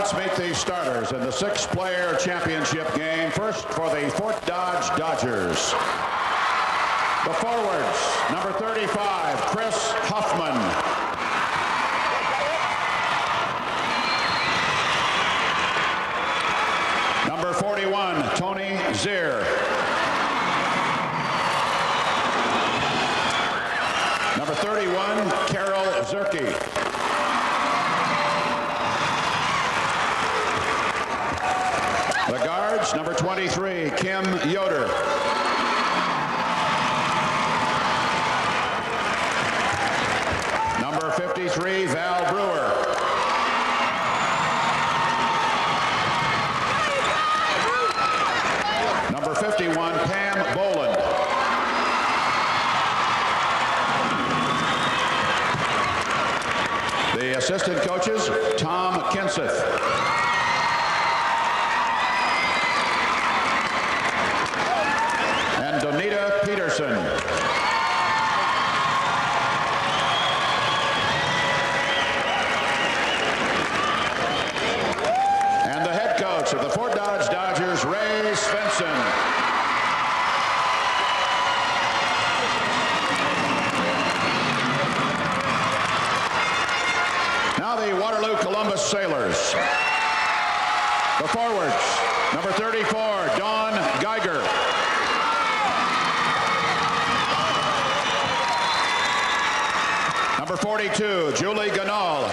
let's meet the starters in the 6-player championship game. First for the Fort Dodge Dodgers. The forwards, number 35, Chris Huffman. Number 41, Tony Zier. Number 31, Carol Zerke. The guards, number 23, Kim Yoder. Number 53, Val Brewer. Number 51, Pam Boland. The assistant coaches, Tom Kinseth. And Donita Peterson. And the head coach of the Fort Dodge Dodgers, Ray Svensson. The Waterloo Columbus Sailors. The forwards, number 34, Dawn Geiger. Number 42, Julie Ganal.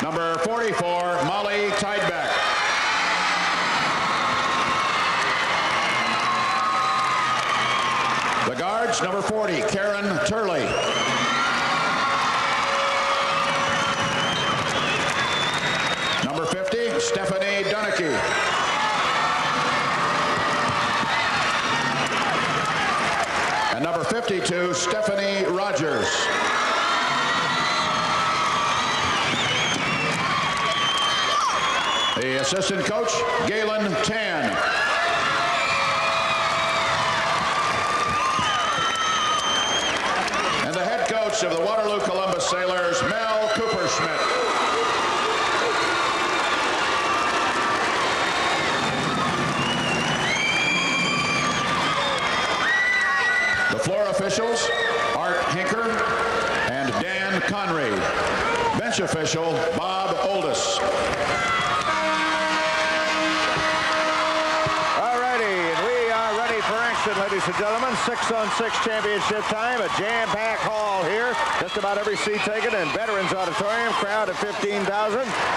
Number 44, Molly Tideback. The guards, number 40, Karen Turley. Number 50, Stephanie Dunnicky. And number 52, Stephanie Rogers. The assistant coach, Galen Tan. Of the Waterloo Columbus Sailors, Mel Cooperschmidt. The floor officials, Art Hinker and Dan Conry. Bench official, Bob Oldus. Ladies and gentlemen, 6-on-6 championship time, a jam-packed hall here. Just about every seat taken in Veterans Auditorium, crowd of 15,000.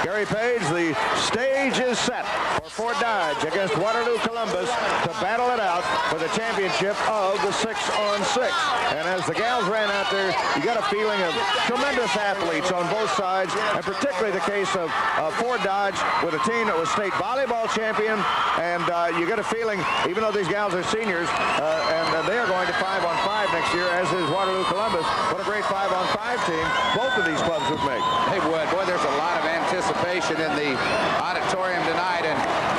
Gary Page, the stage is set for Fort Dodge against Waterloo Columbus to battle it out for the championship of the 6-on-6. And as the gals ran out there, you got a feeling of tremendous athletes on both sides, and particularly the case of Fort Dodge with a team that was state volleyball champion. And you get a feeling, even though these gals are seniors, and they are going to 5-on-5 next year, as is Waterloo Columbus. What a great 5-on-5 team both of these clubs would make. They would. Boy, there's a lot of anticipation in the auditorium tonight, and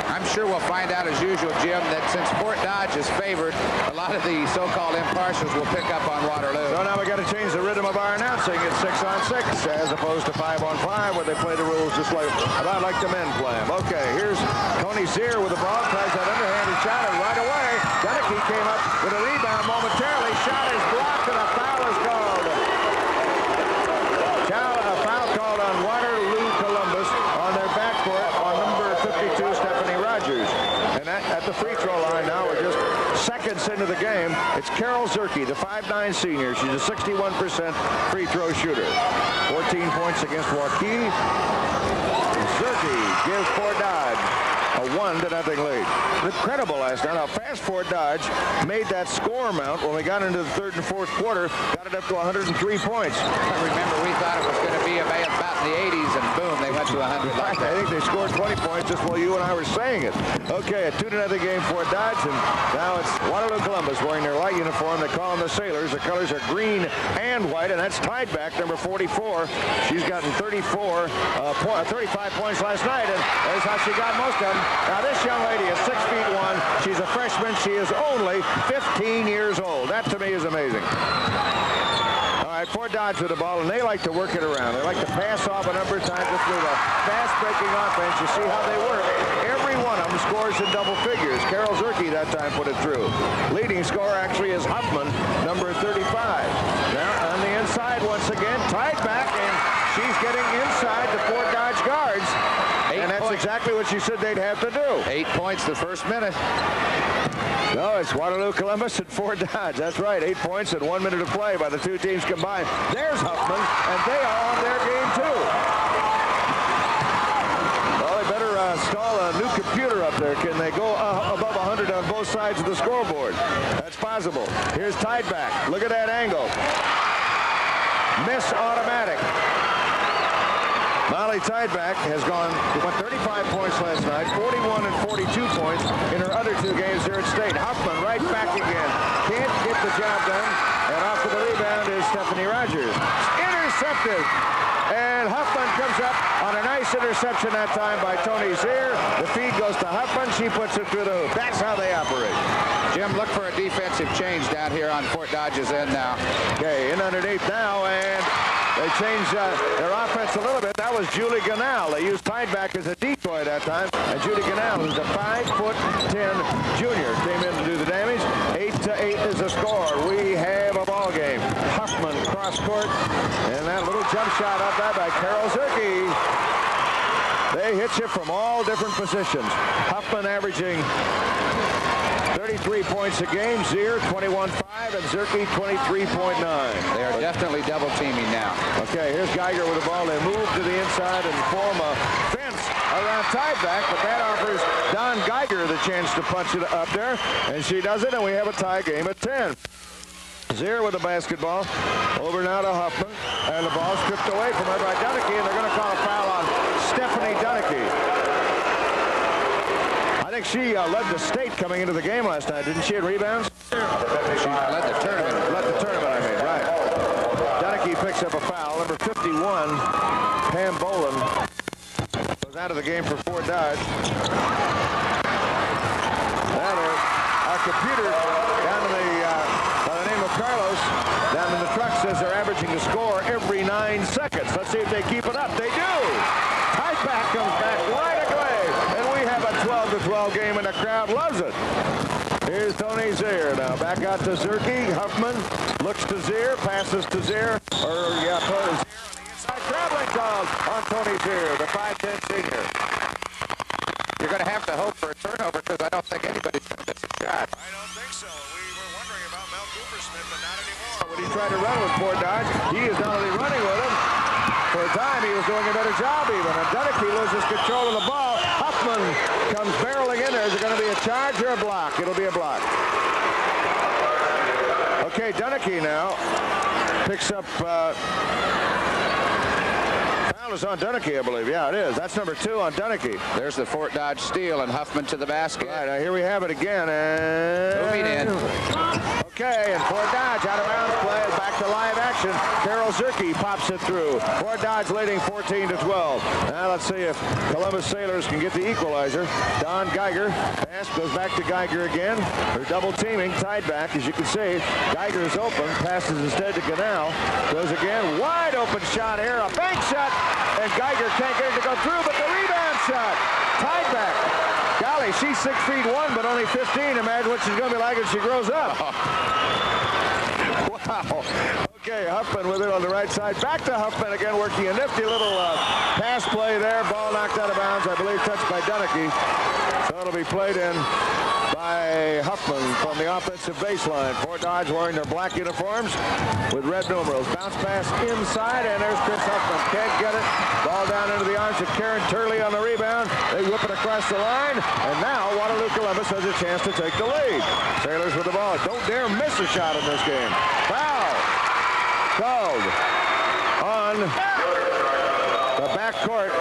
I'm sure we'll find out, as usual, Jim, that since Fort Dodge is favored, a lot of the so-called impartials will pick up on Waterloo. So now we got to change the rhythm of our announcing. It's 6-on-6 as opposed to 5-on-5, where they play the rules just like about like the men play them. Okay, here's Tony Zier with the ball, tries that underhanded shot, and right away, Dunnicky came up with a rebound momentarily. Shot is blocked, and a foul is called. A foul called on Waterloo Columbus on their backcourt on number 52, Stephanie Rogers. And at the free throw line now, we're just seconds into the game. It's Carol Zerke, the 5'9" senior. She's a 61% free throw shooter. 14 points against Waukee. Zerke gives Fort Dodge a 1-0 lead. Incredible last night how fast Fort Dodge made that score amount when we got into the third and fourth quarter, got it up to 103 points. I remember we thought it was going to be about in the 80s, and boom, they went to 100 like that. I think they scored 20 points just while you and I were saying it. Okay, a 2-0 game for Dodge, and now it's Waterloo Columbus wearing their light uniform. They call them the Sailors. The colors are green and white, and that's Tideback, number 44. She's gotten 35 points last night, and that's how she got most of them. Now, this young lady is 6'1". She's a freshman. She is only 15 years old. That, to me, is amazing. All right, Fort Dodge Dodge with the ball, and they like to work it around. They like to pass off a number of times with a fast-breaking offense. You see how they work. Every one of them scores in double figures. Carol Zerke that time put it through. Leading scorer actually is Huffman, number 35. Now on the inside once again, tied back, and she's getting inside the Fort Dodge guards. And that's exactly what she said they'd have to do. 8 points the first minute. No, it's Waterloo Columbus and Fort Dodge. That's right, 8 points and 1 minute of play by the two teams combined. There's Huffman, and they are on their game too. Well, they better install a new computer up there. Can they go above 100 on both sides of the scoreboard? That's possible. Here's tied back. Look at that angle. Miss automatic. Molly Tideback has won 35 points last night, 41 and 42 points in her other two games here at State. Huffman right back again. Can't get the job done. And off to the rebound is Stephanie Rogers. Intercepted. And Huffman comes up on a nice interception that time by Tony Zier. The feed goes to Huffman. She puts it through the hoop. That's how they operate. Jim, look for a defensive change down here on Fort Dodge's end now. Okay, in underneath now, and they changed their offense a little bit. That was Julie Ganal. They used Tideback as a decoy that time. And Julie Ganal, who's a 5'10" junior, came in to do the damage. 8-8 is the score. We have a ball game. Huffman cross court. And that little jump shot up there by Carol Zerke. They hit you from all different positions. Huffman averaging 33 points a game, Zier 21.5, and Zerke 23.9. They are definitely double teaming now. Okay, here's Geiger with the ball. They move to the inside and form a fence around Tideback, but that offers Don Geiger the chance to punch it up there, and she does it, and we have a tie game at 10. Zier with the basketball. Over now to Huffman, and the ball stripped away from her by Dunnicky, and they're going to call a foul on Stephanie Dunnicky. I think she led the state coming into the game last night, didn't she, in rebounds? She led the tournament. Led the tournament, I mean, right. Dunnicky picks up a foul. Number 51, Pam Boland, goes out of the game for Fort Dodge. That is our computer down to the, by the name of Carlos, down in the truck says they're averaging a score every 9 seconds. Let's see if they keep it up. They do. Tideback comes back right away, and we have a 12-12 game, and the crowd loves it. Here's Tony Zier now. Back out to Zerke. Huffman looks to Zier, passes to Zier. Zier on the inside. Traveling called on Tony Zier, the 5'10" senior. You're going to have to hope for a turnover because I don't think anybody's going to miss a shot. I don't think so. We were wondering about Mel Coopersmith, but not anymore. When he tried to run with Fort Dodge, he is not only running with him. For a time, he was doing a better job even. And Dunnicky loses control of the ball. Huffman comes barreling in there. Is it going to be a charge or a block? It'll be a block. Okay, Dunnicky now picks up... foul is on Dunnicky, I believe. Yeah, it is. That's number 2 on Dunnicky. There's the Fort Dodge steal, and Huffman to the basket. All right, now here we have it again. And... moving in. Okay, and Fort Dodge out of bounds play. Back to live action. Carol Zerke pops it through. Fort Dodge leading 14-12. Now let's see if Columbus Sailors can get the equalizer. Don Geiger. Pass goes back to Geiger again. They're double teaming. Tied back, as you can see. Geiger is open. Passes instead to Ganal. Goes again. Wide open shot here. A bank shot. And Geiger can't get it to go through, but the rebound shot. Tied back. Golly, she's 6'1", but only 15. Imagine what she's going to be like as she grows up. Wow. Okay, Huffman with it on the right side. Back to Huffman again, working a nifty little pass play there. Ball knocked out of bounds, I believe touched by Dunnicky. So it'll be played in by Huffman from the offensive baseline. Fort Dodge wearing their black uniforms with red numerals. Bounce pass inside, and there's Chris Huffman. Can't get it. Ball down into the arms of Karen Turley on the rebound. They whip it across the line, and now Waterloo Columbus has a chance to take the lead. Sailors with the ball. Don't dare miss a shot in this game. Foul called on the backcourt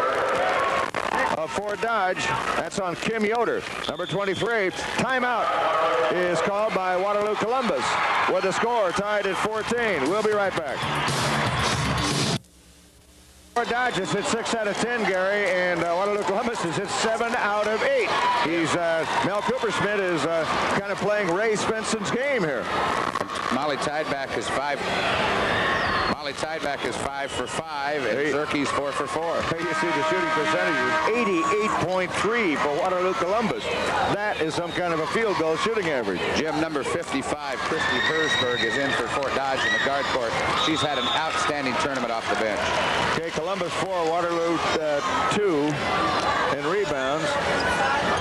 of Fort Dodge. That's on Kim Yoder, number 23. Timeout is called by Waterloo Columbus with the score tied at 14. We'll be right back. Fort Dodge is hit 6 out of 10, Gary, and Waterloo Columbus is hit 7 out of 8. Mel Coopersmith is kind of playing Ray Spencen's game here. Molly Tideback is 5 Molly Tideback is 5 for 5, and Zerke's 4 for 4. You see the shooting percentage is 88.3 for Waterloo Columbus. That is some kind of a field goal shooting average. Jim, number 55, Christy Hersberg, is in for Fort Dodge in the guard court. She's had an outstanding tournament off the bench. Okay, Columbus 4, Waterloo 2 in rebounds.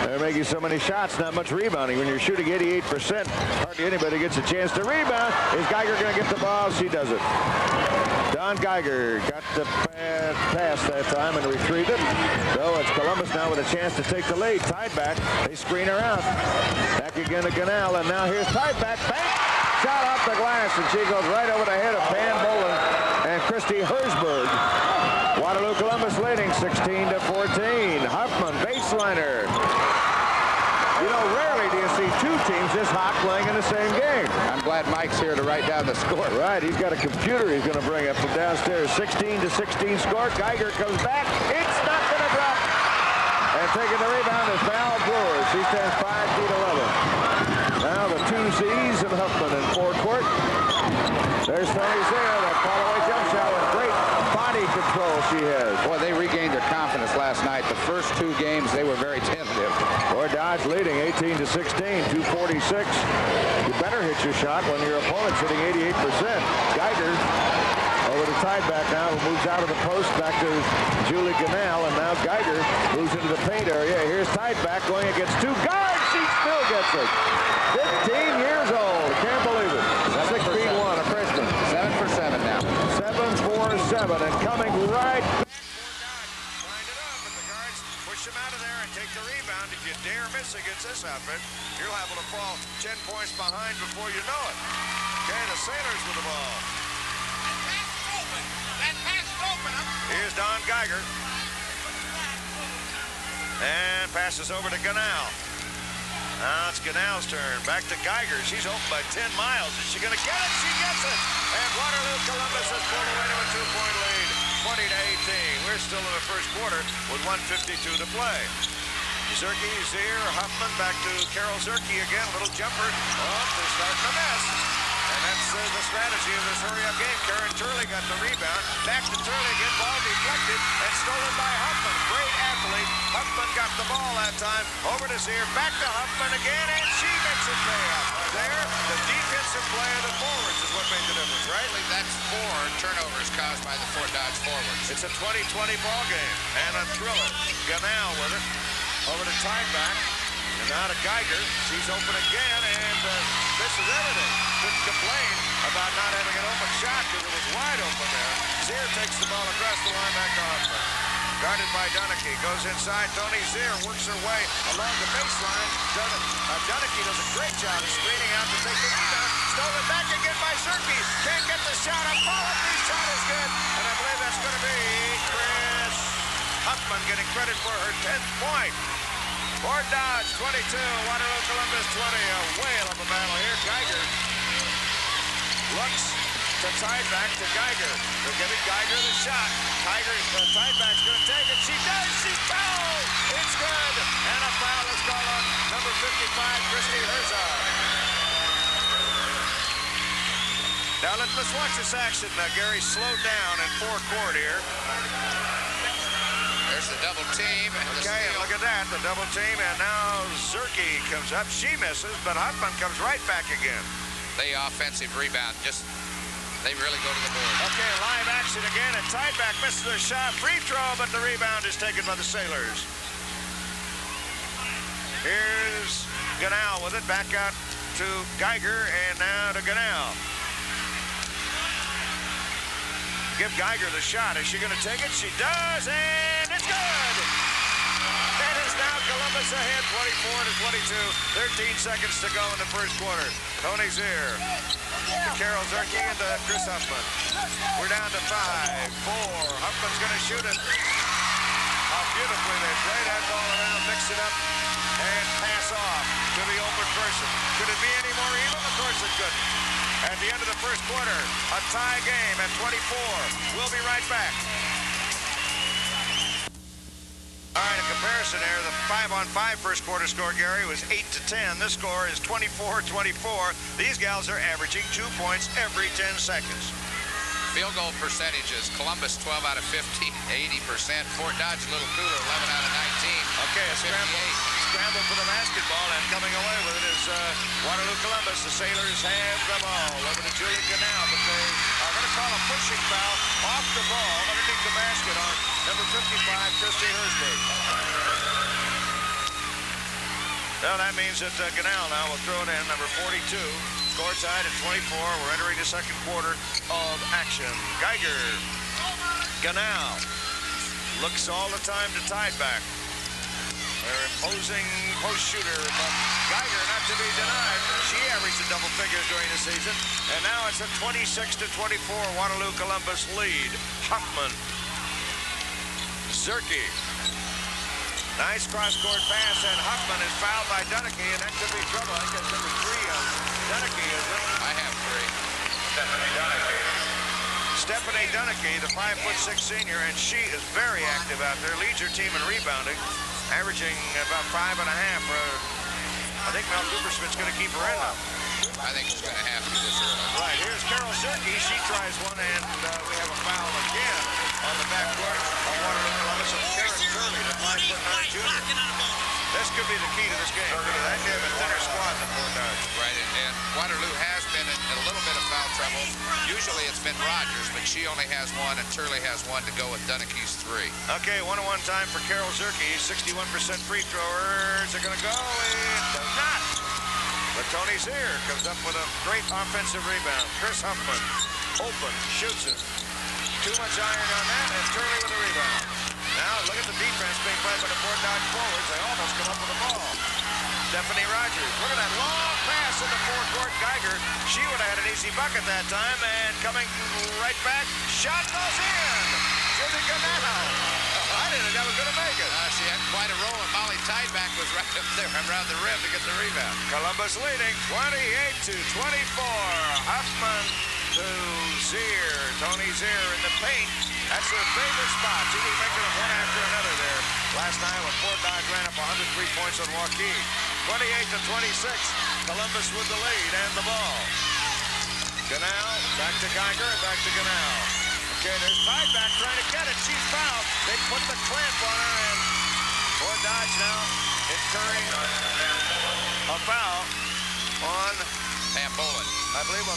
They're making so many shots, not much rebounding. When you're shooting 88%, hardly anybody gets a chance to rebound. Is Geiger going to get the ball? She does it. Don Geiger got the pass that time and retrieved it. So it's Columbus now with a chance to take the lead. Tied back. They screen her out. Back again to Ganal, and now here's tied back. Bang! Shot off the glass, and she goes right over the head of Pan Boland and Christy Hersberg. Waterloo Columbus leading 16 to 14. Huffman, baseliner. You know, rarely do you see two teams this hot playing in the same game. I'm glad Mike's here to write down the score. Right, he's got a computer he's going to bring up from downstairs. 16 to 16 score. Geiger comes back. It's not going to drop. And taking the rebound is Val Brewer. She stands 5 feet 11. Now the two C's of Huffman in forecourt. There's Tony Zare, that fall-away jump shot with great body control she has. Boy, they regained their confidence last night. The first two games, they were very tentative. Fort Dodge leading 18 to 16, 2:46. You better hit your shot when your opponent's hitting 88%. Geiger over to Tideback now, who moves out of the post back to Julie Ganal, and now Geiger moves into the paint area. Here's Tideback going against two guards. She still gets it. 15 years old. Can't believe it. 6 feet 1, a freshman. 7 for 7 now. 7 for 7, and coming right back. Lined it up, and the guards push him out of there and take the rebound. If you dare miss against this outfit, you're liable to fall 10 points behind before you know it. Okay, the Sailors with the ball. That pass is open. Here's Don Geiger. And passes over to Ganal. Now it's Ganal's turn. Back to Geiger. She's open by 10 miles. Is she going to get it? She gets it. And Waterloo Columbus has pulled away to a 2-point lead, 20 to 18. We're still in the first quarter with 1:52 to play. Zerke, Zier, Huffman, back to Carol Zerke again. Little jumper. Oh, they're starting to miss. And that's the strategy of this hurry-up game. Karen Turley got the rebound. Back to Turley again. Ball deflected and stolen by Huffman. Great athlete. Huffman got the ball that time. Over to Zier. Back to Huffman again, and she makes it pay up. There, the defensive play of the forwards is what made the difference, right? I believe that's 4 turnovers caused by the Fort Dodge forwards. It's a 20-20 ball game. And a thriller. Ganal with it. Over to Tideback. And now to Geiger. She's open again, and this is everything. Couldn't complain about not having an open shot because it was wide open there. Zier takes the ball across the line back to Huffman. Guarded by Dunnicky. Goes inside. Tony Zier works her way along the baseline. Dunnicky does a great job of screening out to take the rebound. Stolen back again by Zerke. Can't get the shot up. Follow-through shot is good. And I believe that's going to be Chris Huffman getting credit for her 10th point. Fort Dodge 22, Waterloo Columbus 20. A whale of a battle here. Geiger looks to Tideback to Geiger. They're giving Geiger the shot. Tideback's going to take it. She does. She fouls. It's good. And a foul is called on number 55, Christy Herzog. Now let's watch this action. Gary, slow down in forecourt here. There's the double team. And okay, and look at that, the double team, and now Zerke comes up. She misses, but Huffman comes right back again. The offensive rebound, they really go to the board. Okay, live action again, and Tideback misses the shot. Free throw, but the rebound is taken by the Sailors. Here's Ganal with it, back out to Geiger, and now to Ganal. Give Geiger the shot. Is she going to take it? She does, and it's good. That is now Columbus ahead, 24 to 22. 13 seconds to go in the first quarter. Tony Zier to Carol Zerke and to Chris Huffman. We're down to 5-4. Huffman's going to shoot it. How beautifully they play that ball around, mix it up, and pass off to the open person. Could it be any more even? Of course it couldn't. At the end of the first quarter, a tie game at 24. We'll be right back. All right, a comparison there. The 5-on-5 first quarter score, Gary, was 8-10. This score is 24-24. These gals are averaging 2 points every 10 seconds. Field goal percentages, Columbus 12 out of 15, 80%. Fort Dodge a little cooler, 11 out of 19. Okay, a scramble for the basketball, and coming away with it is Waterloo Columbus. The Sailors have the ball over to Julie Canal, but they are going to call a pushing foul off the ball underneath the basket on number 55, Christy Hersberg. Well, that means that Canal now will throw it in, number 42. Score tied at 24. We're entering the second quarter of action. Geiger. Canal looks all the time to Tideback. Their imposing post shooter, but Geiger not to be denied. She averaged a double figures during the season. And now it's a 26-24 Waterloo Columbus lead. Huffman. Zerke. Nice cross-court pass, and Huffman is fouled by Dunnicky, and that could be trouble. I guess number 3 on Dunnicky, is it? I have 3. Stephanie Dunnicky, the 5'6" senior, and she is very active out there. Leads her team in rebounding, averaging about 5.5. I think Mel Coopersmith's going to keep her in now. I think it's going to have to this early. Right, here's Carol Zerke. She tries one, and we have a foul again on the backcourt of Waterloo Columbus of Karen Curley, the 5'9" junior. This could be the key to this game. That gave a thinner squad than Fort Dodge. Right, and Waterloo has been in a little bit of foul trouble. Usually it's been Rogers, but she only has 1, and Turley has 1 to go with Dunnicky's 3. Okay, 1-on-1 time for Carol Zerke. 61% free throwers. They're going to go. It does not. But Tony Zier comes up with a great offensive rebound. Chris Huffman, open, shoots it. Too much iron on that, and Turley with a rebound. Now, look at the defense being played by the Fort Dodge forwards. They almost come up with the ball. Stephanie Rogers. Look at that long pass in the forecourt. Geiger, she would have had an easy bucket that time, and coming right back, shot goes in. Julie Canal. I didn't think that was going to make it. She had quite a roll, and Molly Tideback was right up there around the rim to get the rebound. Columbus leading 28-24. Huffman to Zier. Tony Zier in the paint. That's their favorite spot. She was making them one after another there last night when Fort Dodge ran up 103 points on Waukee. 28-26. Columbus with the lead and the ball. Canal, back to Geiger, and back to Canal. Okay, there's Tideback trying to get it. She's fouled. They put the clamp on her, and Fort Dodge now incurring a foul on Pam Bolin. I believe on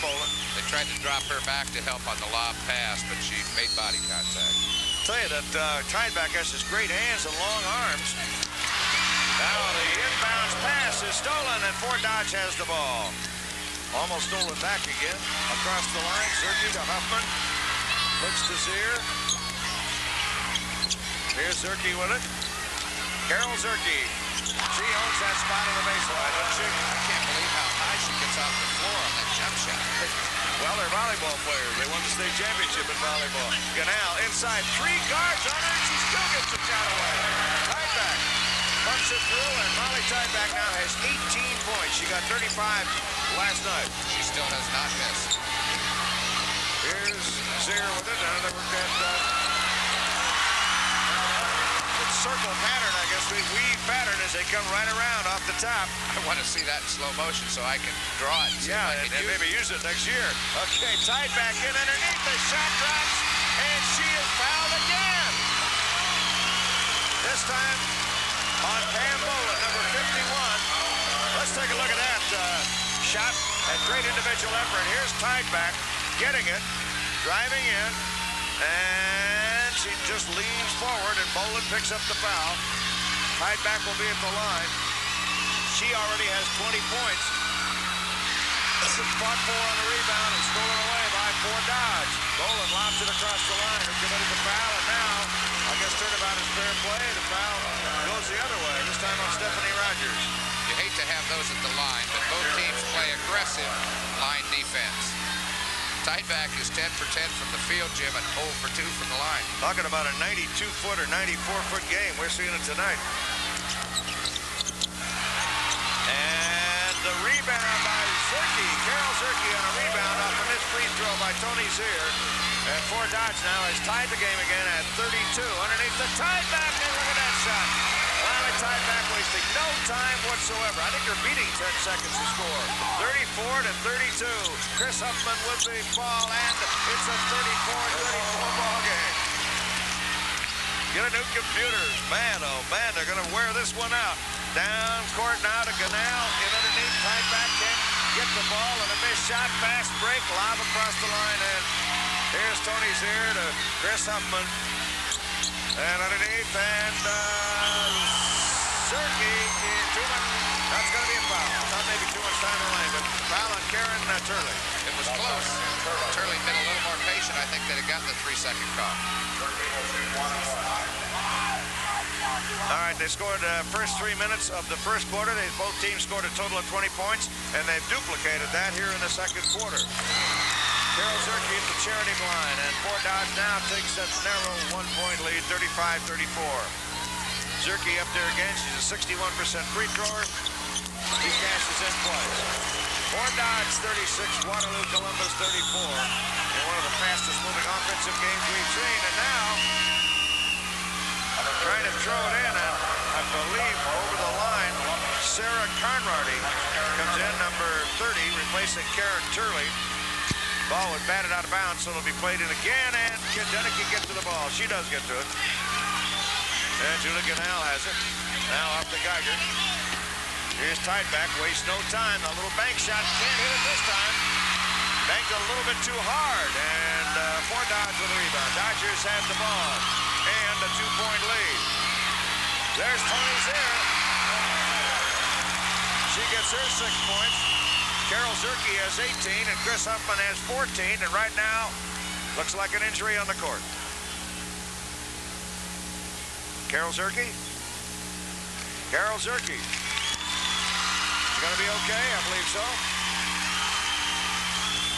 Bolin. They tried to drop her back to help on the lob pass, but she made body contact. Tell you that Tideback has his great hands and long arms. Now the inbounds pass is stolen, and Fort Dodge has the ball. Almost stolen back again. Across the line, Zerke to Huffman. Looks to Zier. Here's Zerke with it. Carol Zerke. She owns that spot on the baseline, doesn't she? I can't believe how high she gets off the floor on that jump shot. Well, they're volleyball players. They won the state championship in volleyball. Canal inside, 3 guards on her, and she still gets the shot away. Tideback punts it through, and Molly Tideback now has 18 points. She got 35 last night. She still does not miss. Here's Zier with it. Now they work that circle pattern, I guess. We weave pattern as they come right around off the top. I want to see that in slow motion so I can draw it. Yeah, and maybe use it next year. Okay, Tideback in underneath. The shot drops, and she is fouled again. This time on Pam Bolin, number 51. Let's take a look at that shot and great individual effort. Here's Tideback getting it, driving in, and she just leans forward, and Bolin picks up the foul. Tideback will be at the line. She already has 20 points. Fought for on the rebound and stolen away by Fort Dodge. Bolin lobs it across the line. Who committed the foul, and now, I guess turnabout is fair play. The foul goes the other way, this time on Stephanie Rogers. You hate to have those at the line, but both teams play aggressive line defense. Tideback is 10 for 10 from the field, Jim, and 0 for 2 from the line. Talking about a 92-foot or 94-foot game. We're seeing it tonight. And the rebound by Zerke. Carol Zerke on a rebound off a missed free throw by Tony Zier. And Fort Dodge now has tied the game again at 32. Underneath the Tideback, and look at that shot. Finally tied-back, wasting no time whatsoever. I think they're beating 10 seconds to score. 34-32. Chris Huffman with the ball, and it's a 34-34 ball game. Get a new computer. Man, oh man, they're going to wear this one out. Down court now to Ganell. In underneath, tied-back, can't get the ball, and a missed shot. Fast break, lob across the line, and here's Tony Zier to Chris Huffman. And underneath, and Zerke is Truman. That's going to be a foul. Not maybe too much time in the lane, but foul on Karen Turley. It was close. Turley been a little more patient. I think they'd have gotten the 3-second call. All right, they scored first 3 minutes of the first quarter. Both teams scored a total of 20 points, and they've duplicated that here in the second quarter. Carol Zerke at the charity line, and Fort Dodge now takes that narrow 1-point lead, 35-34. Zerke up there again. She's a 61% free thrower. He cashes in twice. Fort Dodge 36, Waterloo Columbus 34. In one of the fastest moving offensive games we've seen, and now trying to throw it in, and I believe over the line, Sarah Conrady comes in, number 30, replacing Karen Turley. Ball was batted out of bounds, so it'll be played in again, and Deneke gets to the ball. She does get to it. And Julie Ganell has it. Now off to Geiger. Here's tied-back, wastes no time. A little bank shot, can't hit it this time. Banked a little bit too hard, and Fort Dodge with a rebound. Dodgers have the ball, and a 2-point lead. There's Tony Zier. She gets her 6 points. Carol Zerke has 18, and Chris Huffman has 14, and right now, looks like an injury on the court. Carol Zerke? Carol Zerke. She's going to be okay? I believe so.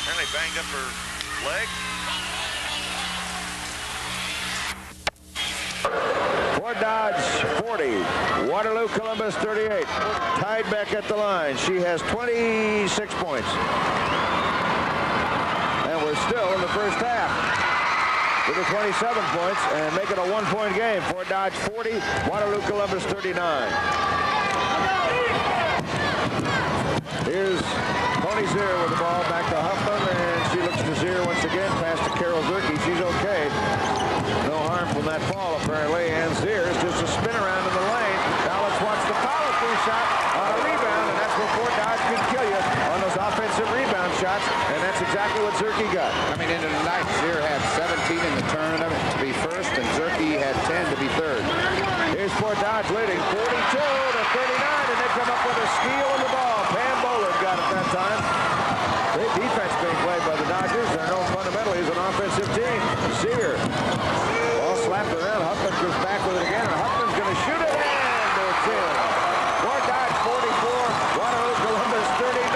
Apparently banged up her leg. Fort Dodge 40, Waterloo Columbus 38. Tied back at the line. She has 26 points. And we're still in the first half with the 27 points and make it a 1-point game. Fort Dodge 40, Waterloo Columbus 39. Here's Tony Zier with the ball back to Huffman, and she looks to Zier once again, pass to Carol Zerke. She's okay. No harm from that fall, apparently, and Zier is just a spin around in the lane. Now let's watch the follow-through shot on a rebound, and that's where Fort Dodge can kill you on those offensive rebound shots, and that's exactly what Zerke got. Coming into tonight, Zier had 17 in the tournament to be first, and Zerke had 10 to be third. Here's Fort Dodge leading 42-39, and they come up with a steal on the ball. Pam Boland got it that time. Great defense being played by the Dodgers. They're known fundamentally as an offensive team. Zier. Ball slapped around. Huffman goes back with it again, and Huffman's going to shoot it, and it's in. Fort Dodge 44, Waterloo Columbus 39.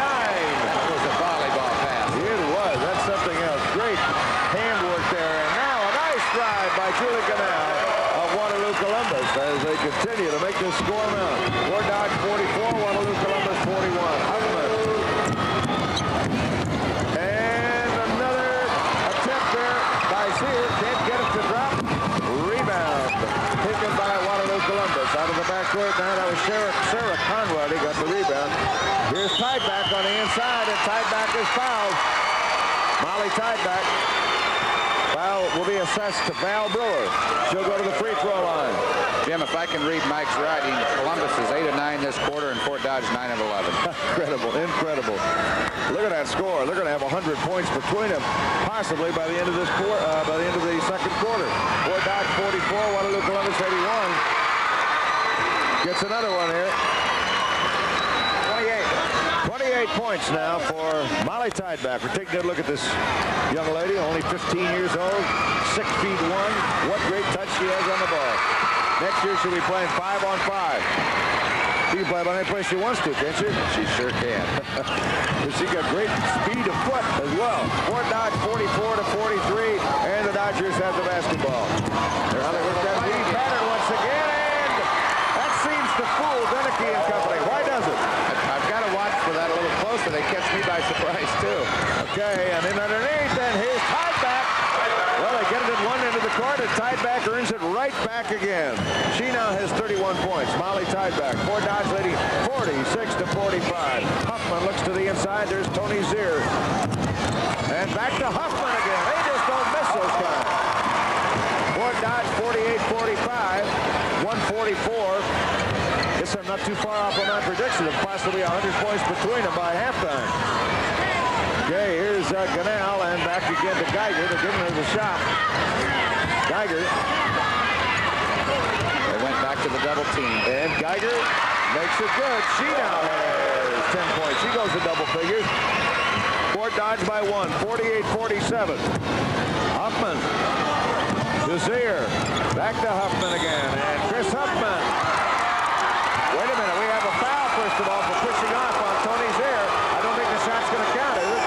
That was a volleyball pass. It was. That's something else. Great handwork there. And now a nice drive by Julie Ganell of Waterloo Columbus as they continue to make this score mount. Fort Dodge 44, Waterloo Columbus 41. Huffman. And another attempt there by Zier. Can't get it to drop. Rebound taken by Waterloo Columbus. Out of the backcourt now. That was Sarah Conrady got the rebound. Here's Tideback on the inside, and Tideback is fouled. Molly Tideback. Foul will be assessed to Val Brewer. She'll go to the free throw line. Jim, if I can read Mike's writing, Columbus is 8 of 9 this quarter, and Fort Dodge 9 of 11. Incredible, incredible. Look at that score. They're going to have 100 points between them, possibly by the end of this quarter, by the end of the second quarter. Fort Dodge 44, Waterloo Columbus 81. Gets another one here. 28 points now for Molly Tideback. We're taking a look at this young lady, only 15 years old, 6'1". What great touch she has on the ball. Next year she'll be playing 5-on-5. She can play about any place she wants to, can't she? She sure can. She got great speed of foot as well. Fort Dodge 44-43, and the Dodgers have the basketball. Now they work that lead pattern once again, and that seems to fool Deneke and company. Why does it? I've got to watch for that a little closer. They catch me by surprise, too. Okay, and then underneath, and here's Tideback. Well, they get it at one end of the court, and Tideback earns it right back again. She now has 31 points. Molly Tideback. Fort Dodge leading 46-45. Huffman looks to the inside. There's Tony Zier. And back to Huffman again. They just don't miss those times. Fort Dodge 48-45. 144. Guess I'm not too far off on my prediction of possibly 100 points between them by halftime. Okay, here's Ganal, and back again to Geiger. They're giving her the shot. Geiger. They went back to the double team. And Geiger makes it good. She now has 10 points. She goes to double figures. Fort Dodge by 1, 48-47. Huffman. Desir. Back to Huffman again. And Chris Huffman. Wait a minute. We have a foul, first of all, for pushing off on Tony Zier. I don't think the shot's going to count, is it?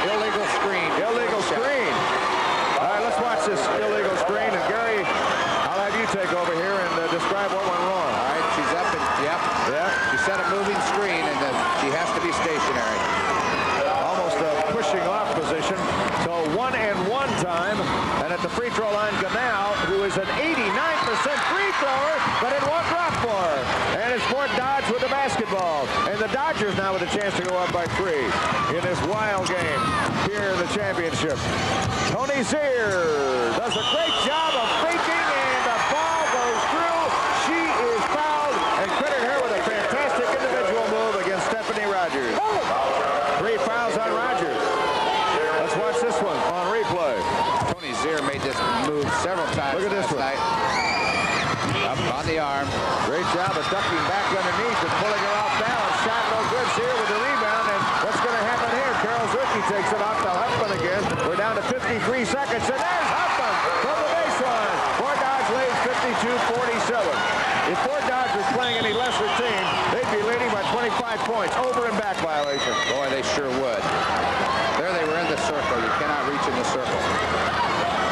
Illegal screen. Illegal screen. All right, let's watch this illegal screen. And Gary, I'll have you take over here and describe what went wrong. All right, she's up and, yep. She set a moving screen, and she has to be stationary. Almost a pushing off position. So 1-and-1 time. And at the free throw line, Ganal, who is an 89% free thrower, but it won't drop for her. And it's Fort Dodge with the basketball. And the Dodgers now with a chance to go up by 3 in this wild game here in the championship. Tony Zier does a great job of faking, and the ball goes through. She is fouled, and credit her with a fantastic individual move against Stephanie Rogers. 3 fouls on Rogers. Let's watch this one on replay. Tony Zier made this move several times. Look at this one. Night. Up on the arm. Great job of ducking back underneath and pulling her off balance. Shot no good. Zier with the rebound, and what's going to happen here? Carol Zwicky takes it off to Huffman again. We're down to 53 seconds, and there's Huffman from the baseline. Fort Dodge leads 52-47. If Fort Dodge was playing any lesser team, they'd be leading by 25 points. Over and back violation. Boy, they sure would. There they were in the circle. You cannot reach in the circle.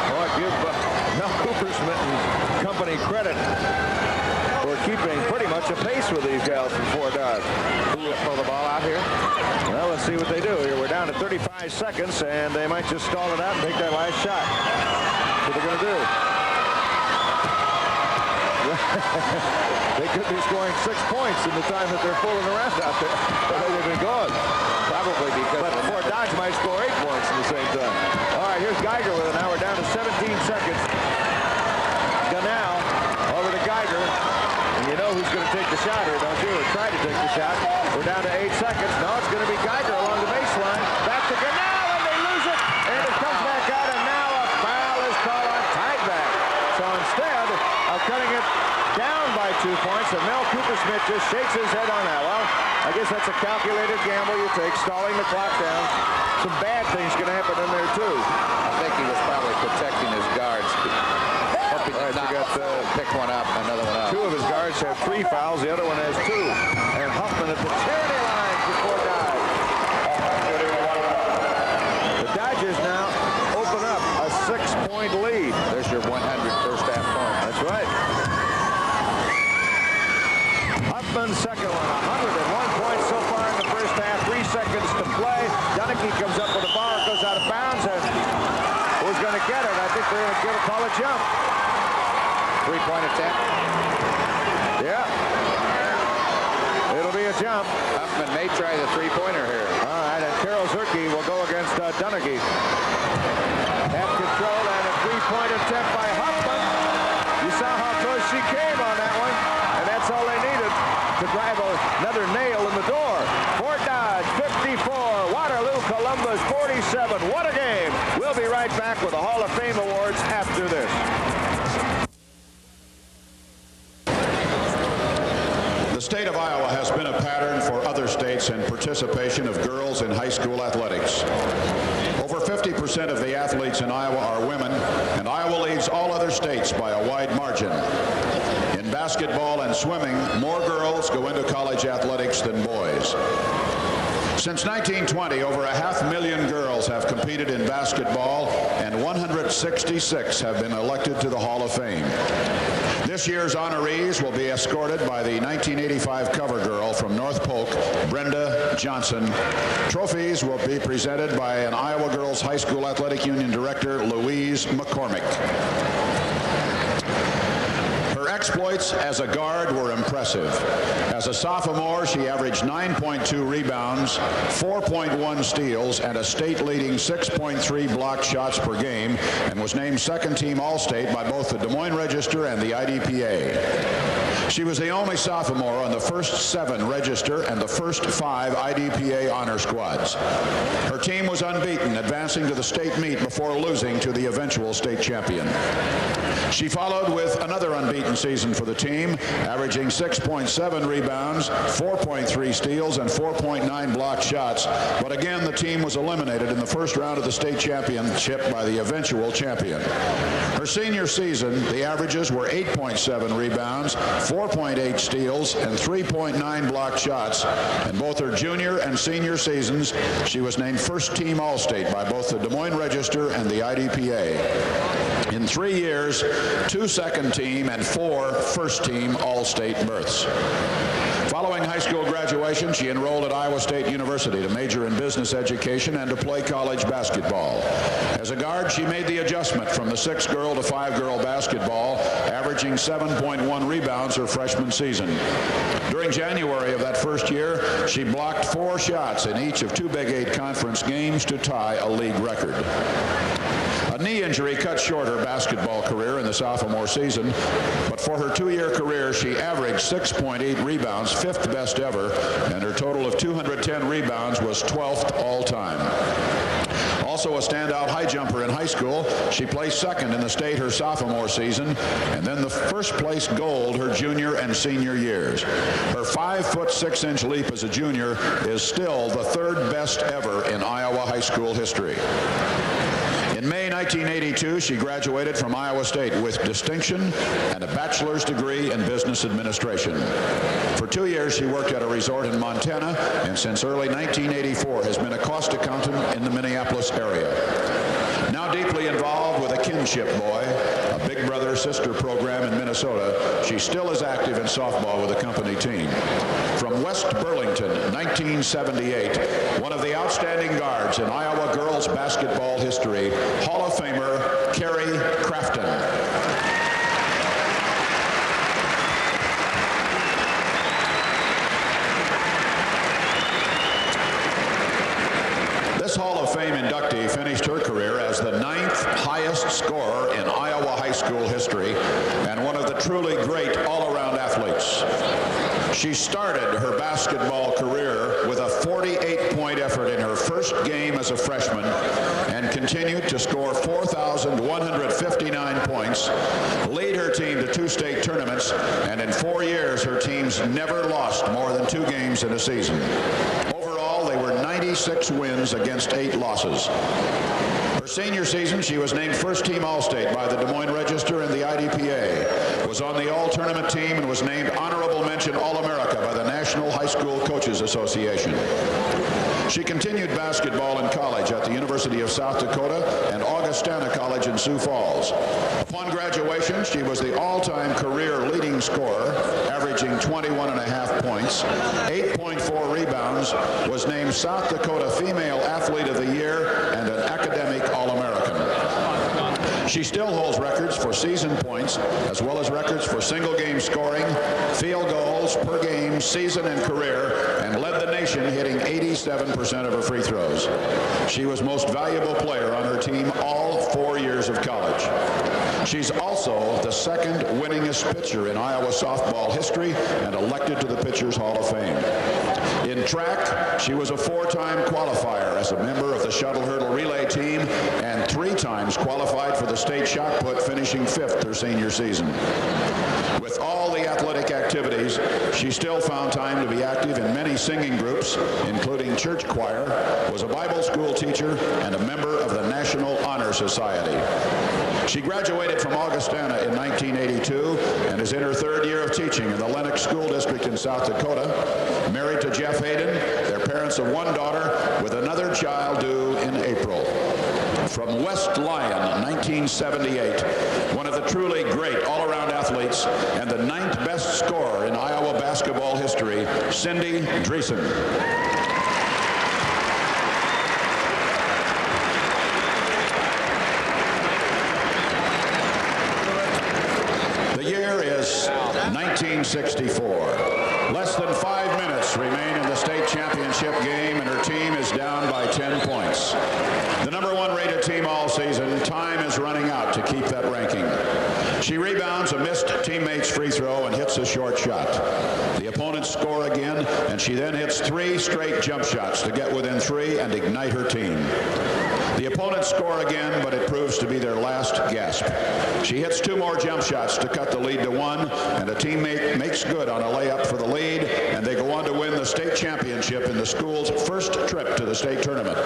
Boy, give Mel Coopersmith and company credit for keeping pretty much a pace with these gals from Fort Dodge. Pull the ball out here. Well, let's see what they do here. We're down to 35 seconds, and they might just stall it out and take that last shot. What they're going to do? They could be scoring 6 points in the time that they're fooling around out there. They've been gone. Probably because... But Fort Dodge might score 8 points in the same time. All right, here's Geiger with it. Now we're down to 17 seconds. Ganal over to Geiger. And you know who's going to take the shot here, don't you? Or try to take the shot. We're down to 8 seconds. No, it's going to be Geiger along the baseline. Back to Ganal, and they lose it. And it comes back out, and now a foul is called on Tideback. So instead of cutting it down by 2 points, and Mel Coopersmith just shakes his head on that. Well, I guess that's a calculated gamble you take, stalling the clock down. Some bad things can happen in there, too. I think he was probably protecting his guards. Hoping to not pick one up, another one up. 2 of his guards have 3 fouls. The other one has 2. And Huffman at the charity line before Dodge. The Dodgers now open up a 6-point lead. There's your 100 first half point. That's right. Huffman's second one, 101 points so far in the first half. 3 seconds to play. Donaghy comes up with a ball. It goes out of bounds, and who's going to get it? I think they're going to call a jump. 3-point attempt. Yeah. It'll be a jump. Huffman may try the 3-pointer here. All right, and Carol Zwicky will go against Donaghy. Half control and a 3-point attempt by Huffman. You saw how close she came on that one, and that's all they needed to drive another nail in the door. Fort Dodge 54, Waterloo Columbus 47. What a game. We'll be right back with the Hall of Fame awards after this. The state of Iowa has been a pattern for other states in participation of girls in high school athletics. Over 50% of the athletes in Iowa are women, and Iowa leads all other states by a wide margin. In basketball and swimming, more girls go into college athletics than boys. Since 1920, over 500,000 girls have competed in basketball, and 166 have been elected to the Hall of Fame. This year's honorees will be escorted by the 1985 cover girl from North Polk, Brenda Johnson. Trophies will be presented by an Iowa Girls High School Athletic Union Director, Louise McCormick. Her exploits as a guard were impressive. As a sophomore, she averaged 9.2 rebounds, 4.1 steals, and a state-leading 6.3 blocked shots per game, and was named second-team All-State by both the Des Moines Register and the IDPA. She was the only sophomore on the first 7 Register and the first 5 IDPA honor squads. Her team was unbeaten, advancing to the state meet before losing to the eventual state champion. She followed with another unbeaten season for the team, averaging 6.7 rebounds, 4.3 steals, and 4.9 blocked shots. But again, the team was eliminated in the first round of the state championship by the eventual champion. Her senior season, the averages were 8.7 rebounds, 4.8 steals, and 3.9 blocked shots. In both her junior and senior seasons, she was named first-team All-State by both the Des Moines Register and the IDPA. In 3 years, 2 second-team and 4 first-team All-State berths. Following high school graduation, she enrolled at Iowa State University to major in business education and to play college basketball. As a guard, she made the adjustment from the 6-girl to 5-girl basketball, averaging 7.1 rebounds her freshman season. During January of that first year, she blocked 4 shots in each of 2 Big 8 conference games to tie a league record. A knee injury cut short her basketball career in the sophomore season, but for her 2-year career, she averaged 6.8 rebounds, 5th best ever, and her total of 210 rebounds was 12th all-time. Also a standout high jumper in high school, she placed 2nd in the state her sophomore season, and then the first-place gold her junior and senior years. Her 5'6" leap as a junior is still the 3rd best ever in Iowa high school history. In May 1982, she graduated from Iowa State with distinction and a bachelor's degree in business administration. For 2 years, she worked at a resort in Montana, and since early 1984 has been a cost accountant in the Minneapolis area. Now deeply involved with a kinship boy, a big brother-sister program in Minnesota, she still is active in softball with the company team. From West Burlington, 1978, one of the outstanding guards in Iowa girls basketball history, Hall of Famer Carrie Crafton. This Hall of Fame inductee finished her career as the 9th highest scorer in Iowa high school history and one of the truly great all-around athletes. She started her basketball career with a 48-point effort in her first game as a freshman and continued to score 4,159 points, lead her team to 2 state tournaments, and in 4 years her teams never lost more than 2 games in a season. Overall, they were 96 wins against 8 losses. Her senior season, she was named first-team All-State by the Des Moines Register and the IDPA, was on the All-Tournament team, and was named Honorable Mention All-America by the National High School Coaches Association. She continued basketball in college at the University of South Dakota and Augustana College in Sioux Falls. Upon graduation, she was the all-time career leading scorer, averaging 21.5 points, 8.4 rebounds, was named South Dakota Female Athlete of the Year and an academic All-American. She still holds records for season points, as well as records for single-game scoring, field goals per game, season and career, and led the nation hitting 87% of her free throws. She was most valuable player on her team all 4 years of college. She's also the 2nd winningest pitcher in Iowa softball history and elected to the Pitchers Hall of Fame. In track, she was a 4-time qualifier as a member of the shuttle hurdle relay team and 3 times qualified for the state shot put, finishing 5th her senior season. With all the athletic activities, she still found time to be active in many singing groups, including church choir, was a Bible school teacher, and a member of the National Honor Society. She graduated from Augustana in 1982 and is in her 3rd year of teaching in the Lennox School District in South Dakota, married to Jeff Hayden, their parents of 1 daughter, with another child due in April. From West Lyon, 1978, one of the truly great all-around athletes and the 9th best scorer in Iowa basketball history, Cindy Dreesen. The year is 1964. Less than 5 minutes remain in the state championship game, and her team is down by 10 points. The #1 rated team all season, time is running out to keep that ranking. She rebounds a missed teammate's free throw and hits a short shot. The opponents score again, and she then hits 3 straight jump shots to get within 3 and ignite her team. The opponents score again, but it proves to be their last gasp. She hits 2 more jump shots to cut the lead to 1, and a teammate makes good on a layup for the lead, and they go on to win the state championship in the school's first trip to the state tournament.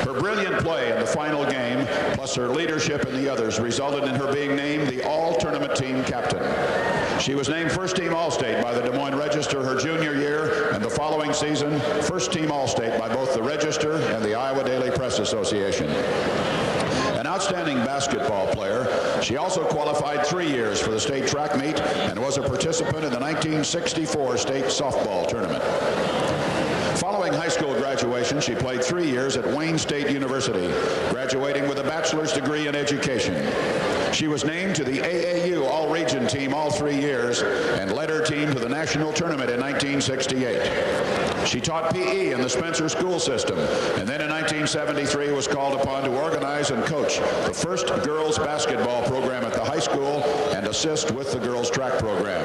Her brilliant play in the final game, plus her leadership in the others, resulted in her being named the all-tournament team captain. She was named first-team All-State by the Des Moines Register her junior year, and the following season, first-team All-State by both the Register and the Iowa Daily Press Association. An outstanding basketball player, she also qualified 3 years for the state track meet and was a participant in the 1964 state softball tournament. Following high school graduation, she played 3 years at Wayne State University, graduating with a bachelor's degree in education. She was named to the AAU All-Region team all 3 years and led her team to the national tournament in 1968. She taught PE in the Spencer school system, and then in 1973 was called upon to organize and coach the first girls basketball program at the high school and assist with the girls track program.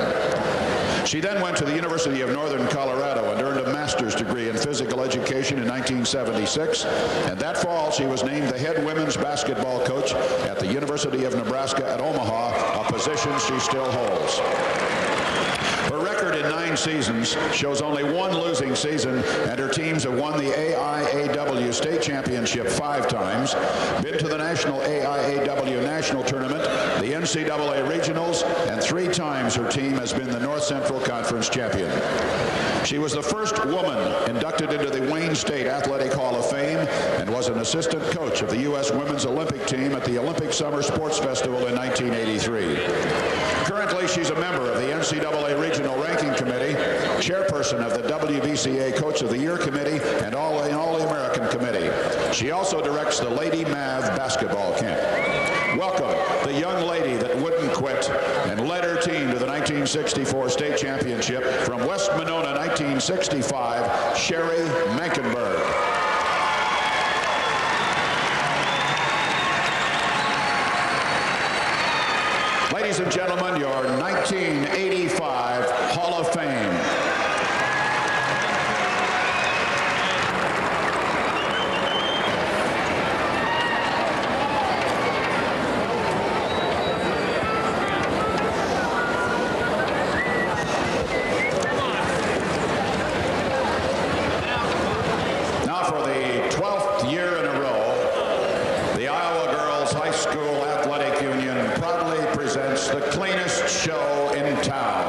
She then went to the University of Northern Colorado and earned a master's degree in physical education in 1976, and that fall she was named the head women's basketball coach at the University of Nebraska at Omaha, a position she still holds. Her record in 9 seasons shows only 1 losing season, and her teams have won the AIAW state championship 5 times, been to the national AIAW national tournament, the NCAA regionals, and 3 times her team has been the North Central Conference champion. She was the first woman inducted into the Wayne State Athletic Hall of Fame and was an assistant coach of the U.S. Women's Olympic team at the Olympic Summer Sports Festival in 1983. Currently, she's a member of the NCAA Regional Ranking Committee, chairperson of the WBCA Coach of the Year Committee, and All-American Committee. She also directs the Lady Mav basketball camp. Welcome the young lady that wouldn't quit and led her team to the 1964 state championship from West Monona 1965, Sherry Mankenberg. Ladies and gentlemen, your 1985 Hall of Fame. Now for the 12th year in a row, the Iowa Girls High School Athletic Union proudly presents the cleanest show in town.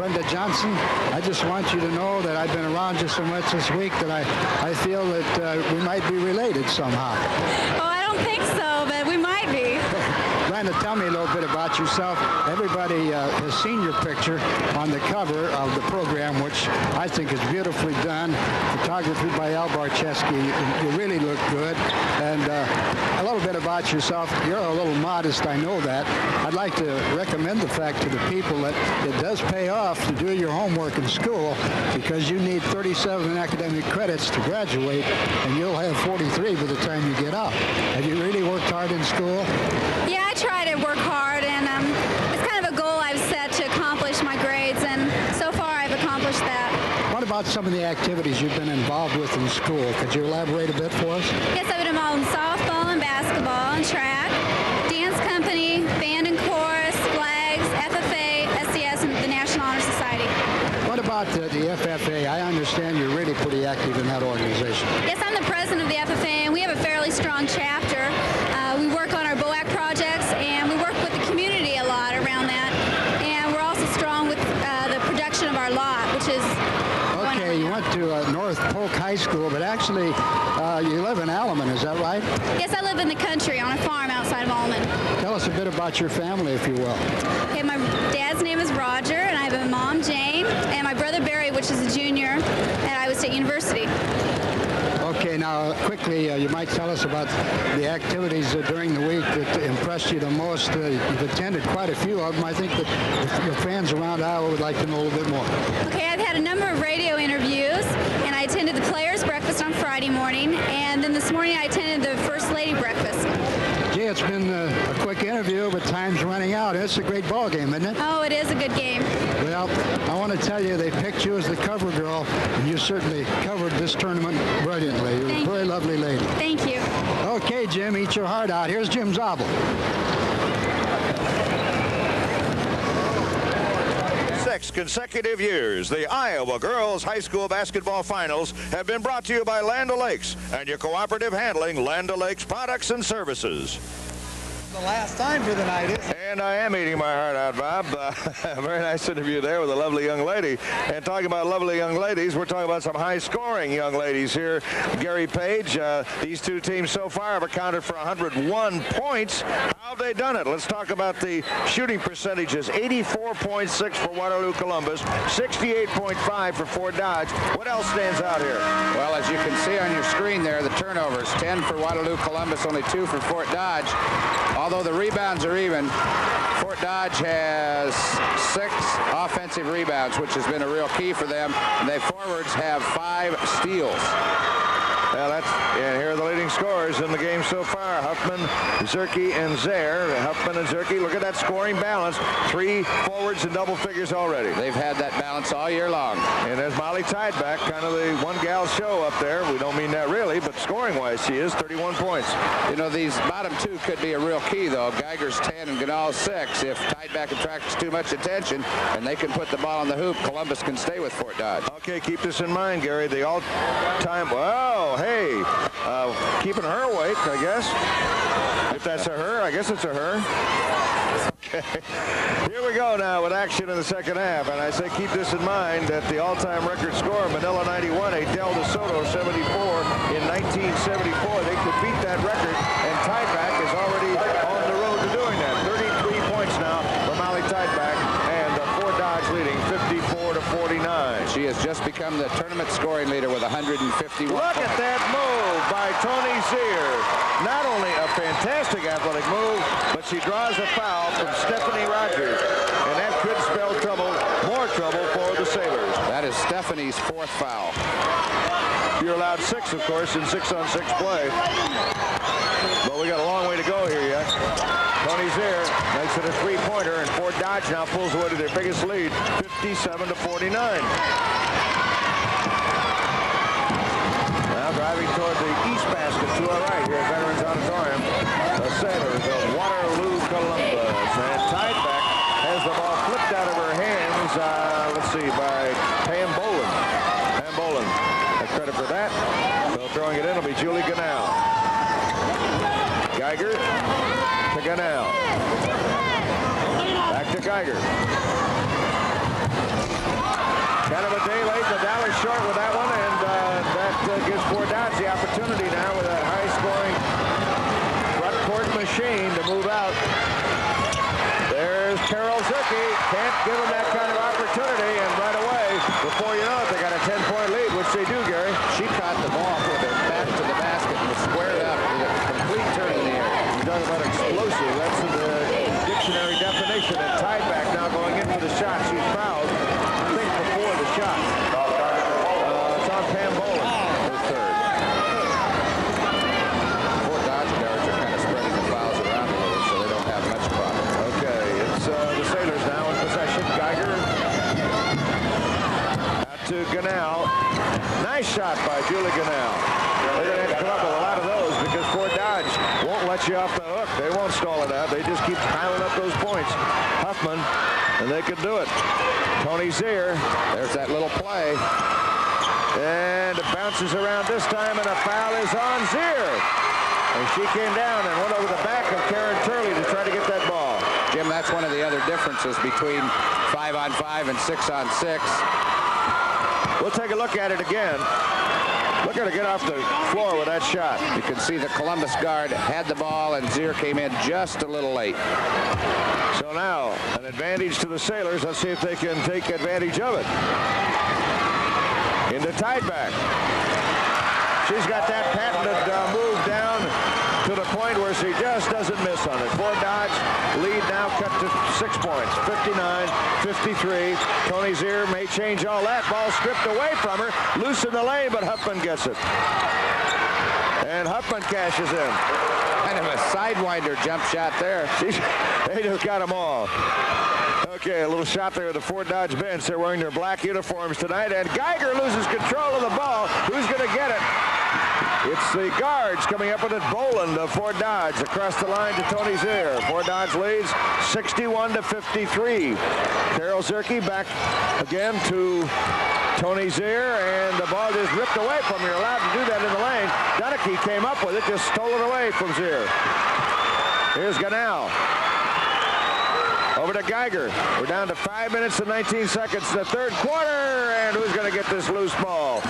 Brenda Johnson. I just want you to know that I've been around you so much this week that I feel that we might be related somehow. Oh, I don't think so, but we might be. Brenda, tell me a little bit about yourself. Everybody has seen your picture on the cover of the program, which I think is beautifully done. Photography by Al Barczewski. You really look good. And a little bit about yourself. You're a little modest, I know that. I'd like to recommend the fact to the people that it does pay off to do your homework in school, because you need 37 academic credits to graduate, and you'll have 43 by the time you get out. Have you really worked hard in school? Yeah, I try to work hard, and it's kind of a goal I've set to accomplish my grades, and so far I've accomplished that. What about some of the activities you've been involved with in school? Could you elaborate a bit for us? Yes, I've been involved in softball and basketball and track, dance company, band and chorus, flags, FFA, SCS, and the National Honor Society. What about the FFA? I understand you're really pretty active in that organization. Yes, I'm the president of the FFA, and we have a fairly strong chapter. We work on our BOAC projects, and we work with the community a lot around that. And we're also strong with the production of our lot, which is... Okay, you went to North Polk High School, but actually you live in Alleman, is that right? Yes, I live in the country on a farm outside of Alleman. Tell us a bit about your family, if you will. Okay, my dad's name is Roger, and I have a mom, Jane, and my brother, Barry, which is a junior at Iowa State University. Okay, now quickly, you might tell us about the activities during the week that impressed you the most. You've attended quite a few of them. I think that your fans around Iowa would like to know a little bit more. Okay, I've had a number of radio interviews, and I attended the Players' Breakfast on Friday morning, and then this morning I attended the First Lady Breakfast. Gee, it's been a quick interview, but time's running out. It's a great ball game, isn't it? Oh, it is a good game. Well, I want to tell you, they picked you as the cover girl, and you certainly covered this tournament brilliantly. You're a very lovely lady. Thank you. Okay, Jim, eat your heart out. Here's Jim Zabel. 6 consecutive years, the Iowa Girls High School Basketball Finals have been brought to you by Land O'Lakes and your cooperative handling, Land O'Lakes Products and Services. The last time for the night, isn't it? And I am eating my heart out, Bob. Very nice interview there with a lovely young lady. And talking about lovely young ladies, we're talking about some high-scoring young ladies here. Gary Page, these two teams so far have accounted for 101 points. How have they done it? Let's talk about the shooting percentages. 84.6 for Waterloo Columbus, 68.5 for Fort Dodge. What else stands out here? Well, as you can see on your screen there, the turnovers, 10 for Waterloo Columbus, only 2 for Fort Dodge. Although the rebounds are even, Fort Dodge has 6 offensive rebounds, which has been a real key for them. And they forwards have 5 steals. Well, and here are the leading scorers in the game so far. Huffman, Zerke, and Zaire. Huffman and Zerke, look at that scoring balance. 3 forwards in double figures already. They've had that balance all year long. And there's Molly Tideback, kind of the one-gal show up there. We don't mean that really, but scoring-wise, she is 31 points. You know, these bottom 2 could be a real key, though. Geiger's 10 and Ganal 6. If Tideback attracts too much attention and they can put the ball on the hoop, Columbus can stay with Fort Dodge. Okay, keep this in mind, Gary. The all-time, wow, hey, keeping her awake, I guess. If that's a her, I guess it's a her. Okay. Here we go now with action in the second half. And I say keep this in mind that the all-time record scorer, Manila 91, Adele DeSoto 74 in 1974. They could beat that record, and Tideback is already on the road to doing that. 33 points now for Molly Tideback, and Fort Dodge leading 54-49. She has just become the tournament scoring leader with 151 Look at that move by Tony Zier. Not only a fantastic athletic move, but she draws a foul from Stephanie Rogers. And that could spell trouble, more trouble for the Sailors. That is Stephanie's 4th foul. You're allowed 6, of course, in 6-on-6 play. But we got a long way to go here yet. Tony Zier makes it a 3-pointer, and Fort Dodge now pulls away to their biggest lead, 57-49. Now driving toward the east basket to our right here at Veterans Auditorium, the Sailors of Waterloo, Columbus. And Tideback has the ball flipped out of her hands, let's see, by Pam Boland. Pam Boland has credit for that. So throwing it in will be Julie Ganal. Geiger to Ganal. Back to Geiger. start with that one, and that gives Fort Dodge the opportunity now with that high-scoring front court machine to move out. There's Carol Zerke. Can't give him that kind of opportunity, and right away, before you know it, they got a 10-point lead, which they do, Gary. She caught the ball with her back to the basket and was squared up with a complete turn in the air. You're talking about explosive. That's in the dictionary definition. And tied back now going in for the shot. She's fouled, I think, before the shot. It's on Pam Boland, her third. Fort Dodge guards are kind of spreading the fouls around a little, so they don't have much problem. Okay, it's the Sailors now in possession. Geiger out to Ganell. Nice shot by Julie Ganell. They're going to have to come up with a lot of those because Fort Dodge won't let you off the hook. They won't stall it out. They just keep piling up those points. Huffman, and they can do it. Tony Zier. There's that little play. And it bounces around this time, and a foul is on Zier. And she came down and went over the back of Karen Turley to try to get that ball. Jim, that's one of the other differences between 5-on-5 and 6-on-6. We'll take a look at it again. Look at her get off the floor with that shot. You can see the Columbus guard had the ball, and Zier came in just a little late. So now, an advantage to the Sailors. Let's see if they can take advantage of it. Into tied back. She's got that patented move down to the point where she just doesn't miss on it. Fort Dodge lead now cut to 6 points, 59-53. Tony Zier may change all that. Ball stripped away from her, loose in the lane, but Huffman gets it. And Huffman cashes in. Kind of a sidewinder jump shot there. They just got them all. Okay, a little shot there at the Fort Dodge bench. They're wearing their black uniforms tonight, and Geiger loses control of the ball. Who's going to get it? It's the guards coming up with it. Boland of Fort Dodge across the line to Tony Zier. Fort Dodge leads 61-53. Carol Zerke back again to Tony Zier, and the ball just ripped away from her. You're allowed to do that in the lane. Dunnicky came up with it, just stole it away from Zier. Here's Ganell. Over to Geiger. We're down to 5 minutes and 19 seconds in the third quarter, and who's going to get this loose ball?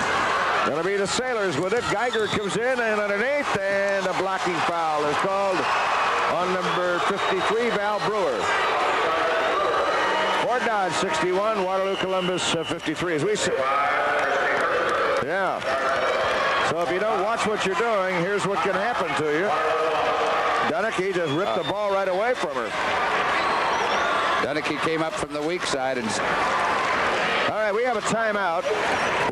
Going to be the Sailors with it. Geiger comes in, and underneath, and a blocking foul is called on number 53, Val Brewer. Fort Dodge 61, Waterloo Columbus 53. As we say, yeah. So if you don't watch what you're doing, here's what can happen to you. Dunnicky just ripped the ball right away from her. Dunnicky came up from the weak side and... All right, we have a timeout.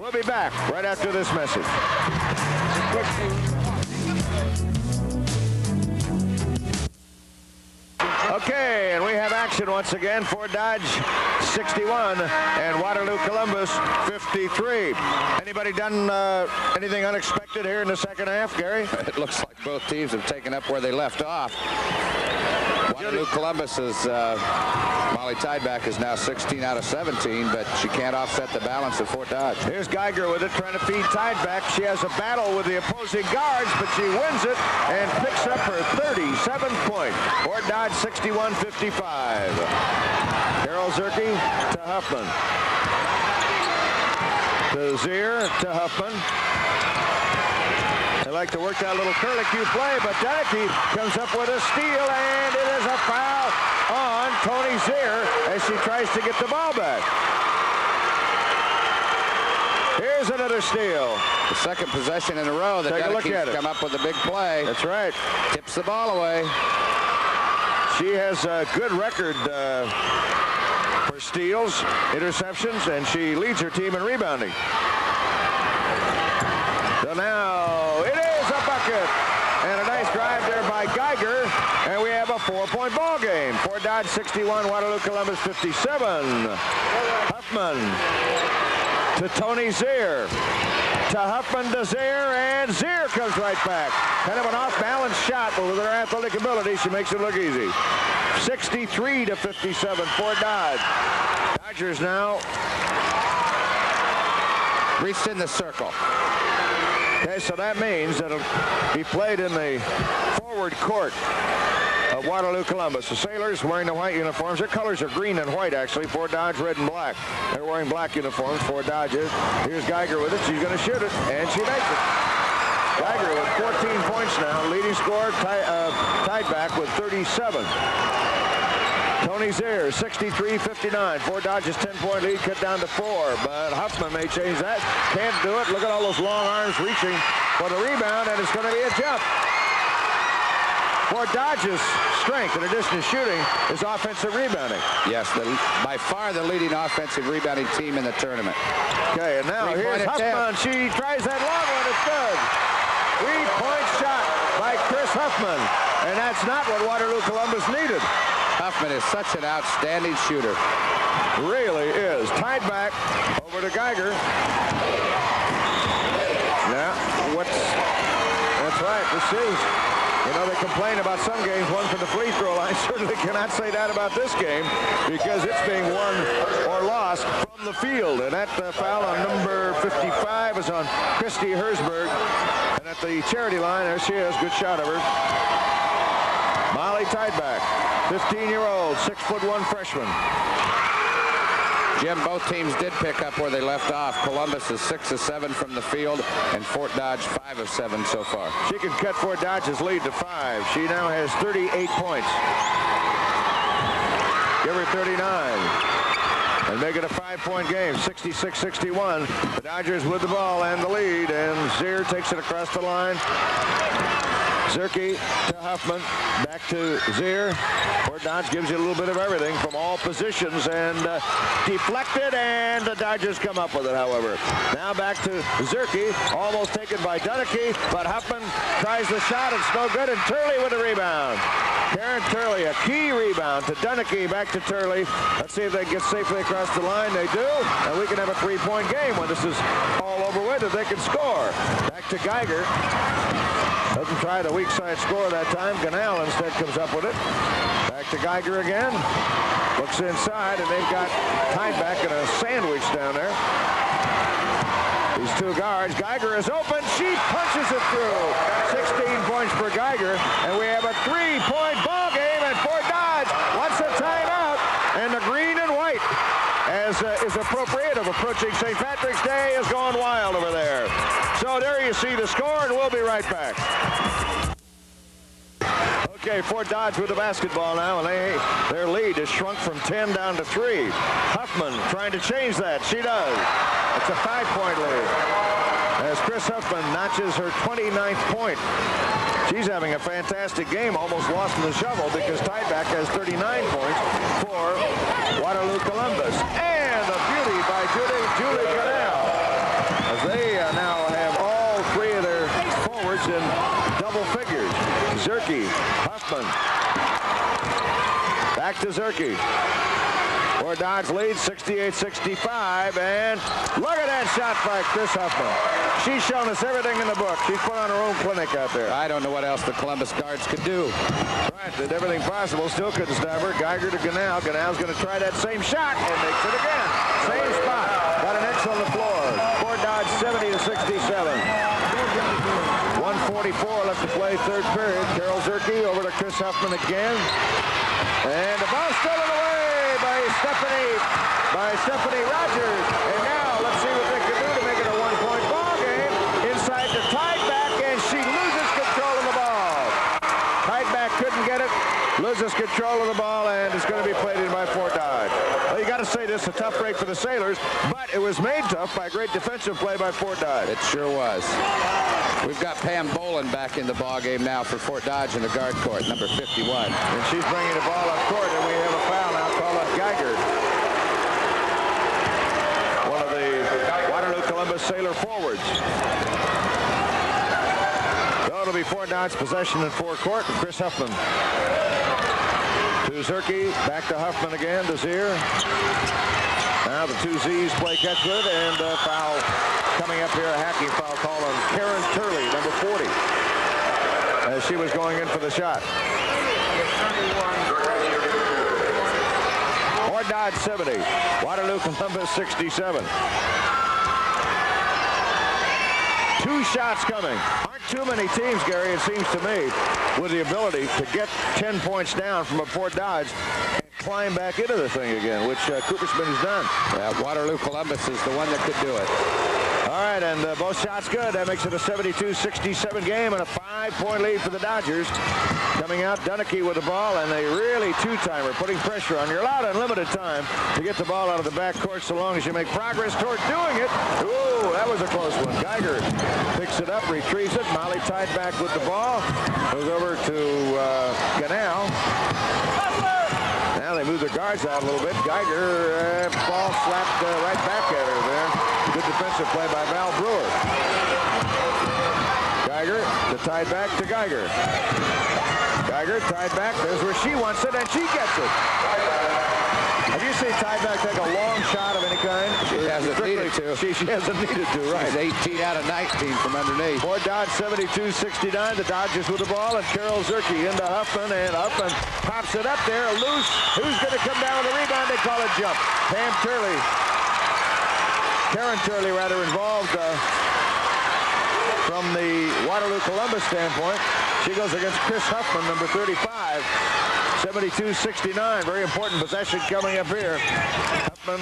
We'll be back right after this message. Okay, and we have action once again. Fort Dodge 61 and Waterloo Columbus 53. Anybody done anything unexpected here in the second half, Gary? It looks like both teams have taken up where they left off. Waterloo Columbus's Molly Tideback is now 16 out of 17, but she can't offset the balance of Fort Dodge. Here's Geiger with it, trying to feed Tideback. She has a battle with the opposing guards, but she wins it and picks up her 37th point. Fort Dodge 61-55. Carol Zerke to Huffman. To Zier to Huffman. They like to work that little curlicue play, but Dunnicky comes up with a steal, and it is a foul on Tony Zier as she tries to get the ball back. Here's another steal. The second possession in a row that Dunnicky's come up with a big play. That's right. Tips the ball away. She has a good record for steals, interceptions, and she leads her team in rebounding. So now it is a bucket, and a nice drive there by Geiger, and we have a 4-point ball game. Fort Dodge 61, Waterloo Columbus 57. Huffman to Tony Zier. To Huffman to Zier, and Zier comes right back. Kind of an off-balance shot, but with her athletic ability, she makes it look easy. 63-57, Fort Dodge. Dodgers now reached in the circle. Okay, so that means that it'll be played in the forward court. of Waterloo, Columbus. The Sailors wearing the white uniforms. Their colors are green and white, actually. Fort Dodge, red and black. They're wearing black uniforms. Fort Dodge is. Here's Geiger with it. She's going to shoot it, and she makes it. Geiger with 14 points now. Leading scorer, tied back with 37. Tony Zier, 63-59. Fort Dodge's 10-point lead cut down to 4, but Huffman may change that. Can't do it. Look at all those long arms reaching for the rebound, and it's going to be a jump. Fort Dodge's strength, in addition to shooting, is offensive rebounding. Yes, by far the leading offensive rebounding team in the tournament. Okay, and now here's Huffman. She tries that long one. It's good. 3-point shot by Chris Huffman, and that's not what Waterloo Columbus needed. Huffman is such an outstanding shooter. Really is. Tied back over to Geiger. Now, that's right. This is, you know, they complain about some games won from the free throw line. Certainly cannot say that about this game because it's being won or lost from the field. And that foul on number 55 is on Christy Hersberg. And at the charity line, there she is. Good shot of her. Molly Tideback, 15-year-old, 6'1" freshman. Jim, both teams did pick up where they left off. Columbus is 6 of 7 from the field, and Fort Dodge 5 of 7 so far. She can cut Fort Dodge's lead to 5. She now has 38 points. Give her 39. And make it a 5-point game, 66-61. The Dodgers with the ball and the lead, and Zier takes it across the line. Zerke to Huffman, back to Zier. Fort Dodge gives you a little bit of everything from all positions, and deflected, and the Dodgers come up with it, however. Now back to Zerke, almost taken by Dunnicky, but Huffman tries the shot, it's no good, and Turley with the rebound. Karen Turley, a key rebound to Dunnicky, back to Turley. Let's see if they get safely across the line. They do, and we can have a 3-point game when this is all over with, if they can score. Back to Geiger. Doesn't try the weak side score that time. Ganal instead comes up with it. Back to Geiger again. Looks inside, and they've got Tideback in a sandwich down there. These two guards. Geiger is open. She punches it through. 16 points for Geiger, and we have a 3-point ball game at Fort Dodge. What's a timeout? And the green and white, as is appropriate of approaching St. Patrick's Day, is going wild over there. So there you see the score, and we'll be right back. Okay, Fort Dodge with the basketball now, and their lead is shrunk from 10 down to 3. Huffman trying to change that. She does. It's a 5-point lead. As Chris Huffman notches her 29th point. She's having a fantastic game, almost lost in the shovel because Tideback has 39 points for Waterloo Columbus. And a beauty by Julie Ganal, as they now have all 3 of their forwards in double figures. Zerke, Huffman, back to Zerke. Fort Dodge leads 68-65, and look at that shot by Chris Huffman. She's shown us everything in the book. She's put on her own clinic out there. I don't know what else the Columbus guards could do. Right, did everything possible, still couldn't stop her. Geiger to Ganal. Ganal's going to try that same shot and makes it again. Same spot. Got an X on the floor. Fort Dodge 70-67. 1:44 left to play, third period. Carol Zerke over to Chris Huffman again. And the ball stolen away by Stephanie Rogers. And now let's see what they can do to make it a 1-point ball game. Inside to Tideback, and she loses control of the ball. Tideback couldn't get it. Loses control of the ball, and it's going to be played in by Fort Dodge. Well, you got to say this is a tough break for the Sailors, but it was made tough by great defensive play by Fort Dodge. It sure was. We've got Pam Boland back in the ball game now for Fort Dodge in the guard court, number 51. And she's bringing the ball up court, and we have a foul now called on Geiger. One of the Waterloo Columbus Sailor forwards. So it'll be Fort Dodge possession in forecourt, and Chris Huffman. To Zerke, back to Huffman again, to Zier. Now the two Z's play catch with, and foul coming up here, a hacking foul call on Karen Turley, number 40, as she was going in for the shot. Fort Dodge 70, Waterloo Columbus 67. 2 shots coming. Aren't too many teams, Gary, it seems to me, with the ability to get 10 points down from a Fort Dodge and climb back into the thing again, which Cooperstown has done. Yeah, Waterloo Columbus is the one that could do it. All right, and both shots good. That makes it a 72-67 game and a 5-point lead for the Dodgers. Coming out, Dunnicky with the ball, and a really two-timer, putting pressure on. You're allowed unlimited time to get the ball out of the backcourt so long as you make progress toward doing it. Ooh, that was a close one. Geiger picks it up, retrieves it. Molly tied back with the ball. Goes over to Ganal. Now they move their guards out a little bit. Geiger, ball slapped right back at her there. Good defensive play by Val Brewer. Geiger, the tied back to Geiger. Geiger tied back. There's where she wants it, and she gets it. Have you seen tied back take a long shot of any kind? She hasn't needed to. She hasn't needed to, right. She's 18 out of 19 from underneath. Fort Dodge 72-69. The Dodgers with the ball, and Carol Zerke into Huffman, and Huffman pops it up there. Loose. Who's going to come down with a rebound? They call it jump. Pam Turley. Karen Turley, rather, involved from the Waterloo Columbus standpoint. She goes against Chris Huffman, number 35. 72-69. Very important possession coming up here. Huffman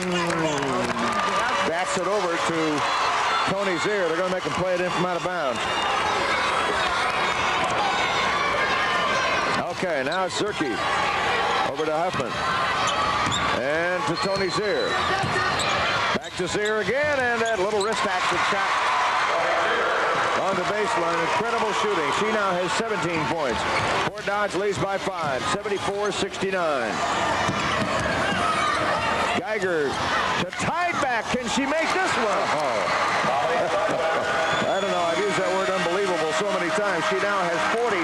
bats it over to Tony Zier. They're going to make him play it in from out of bounds. Okay, now it's Zerke. Over to Huffman. And to Tony Zier. Back to Zier again, and that little wrist action shot on the baseline. Incredible shooting. She now has 17 points. Fort Dodge leads by 5, 74-69. Geiger to tied back. Can she make this one? I don't know. I've used that word unbelievable so many times. She now has 43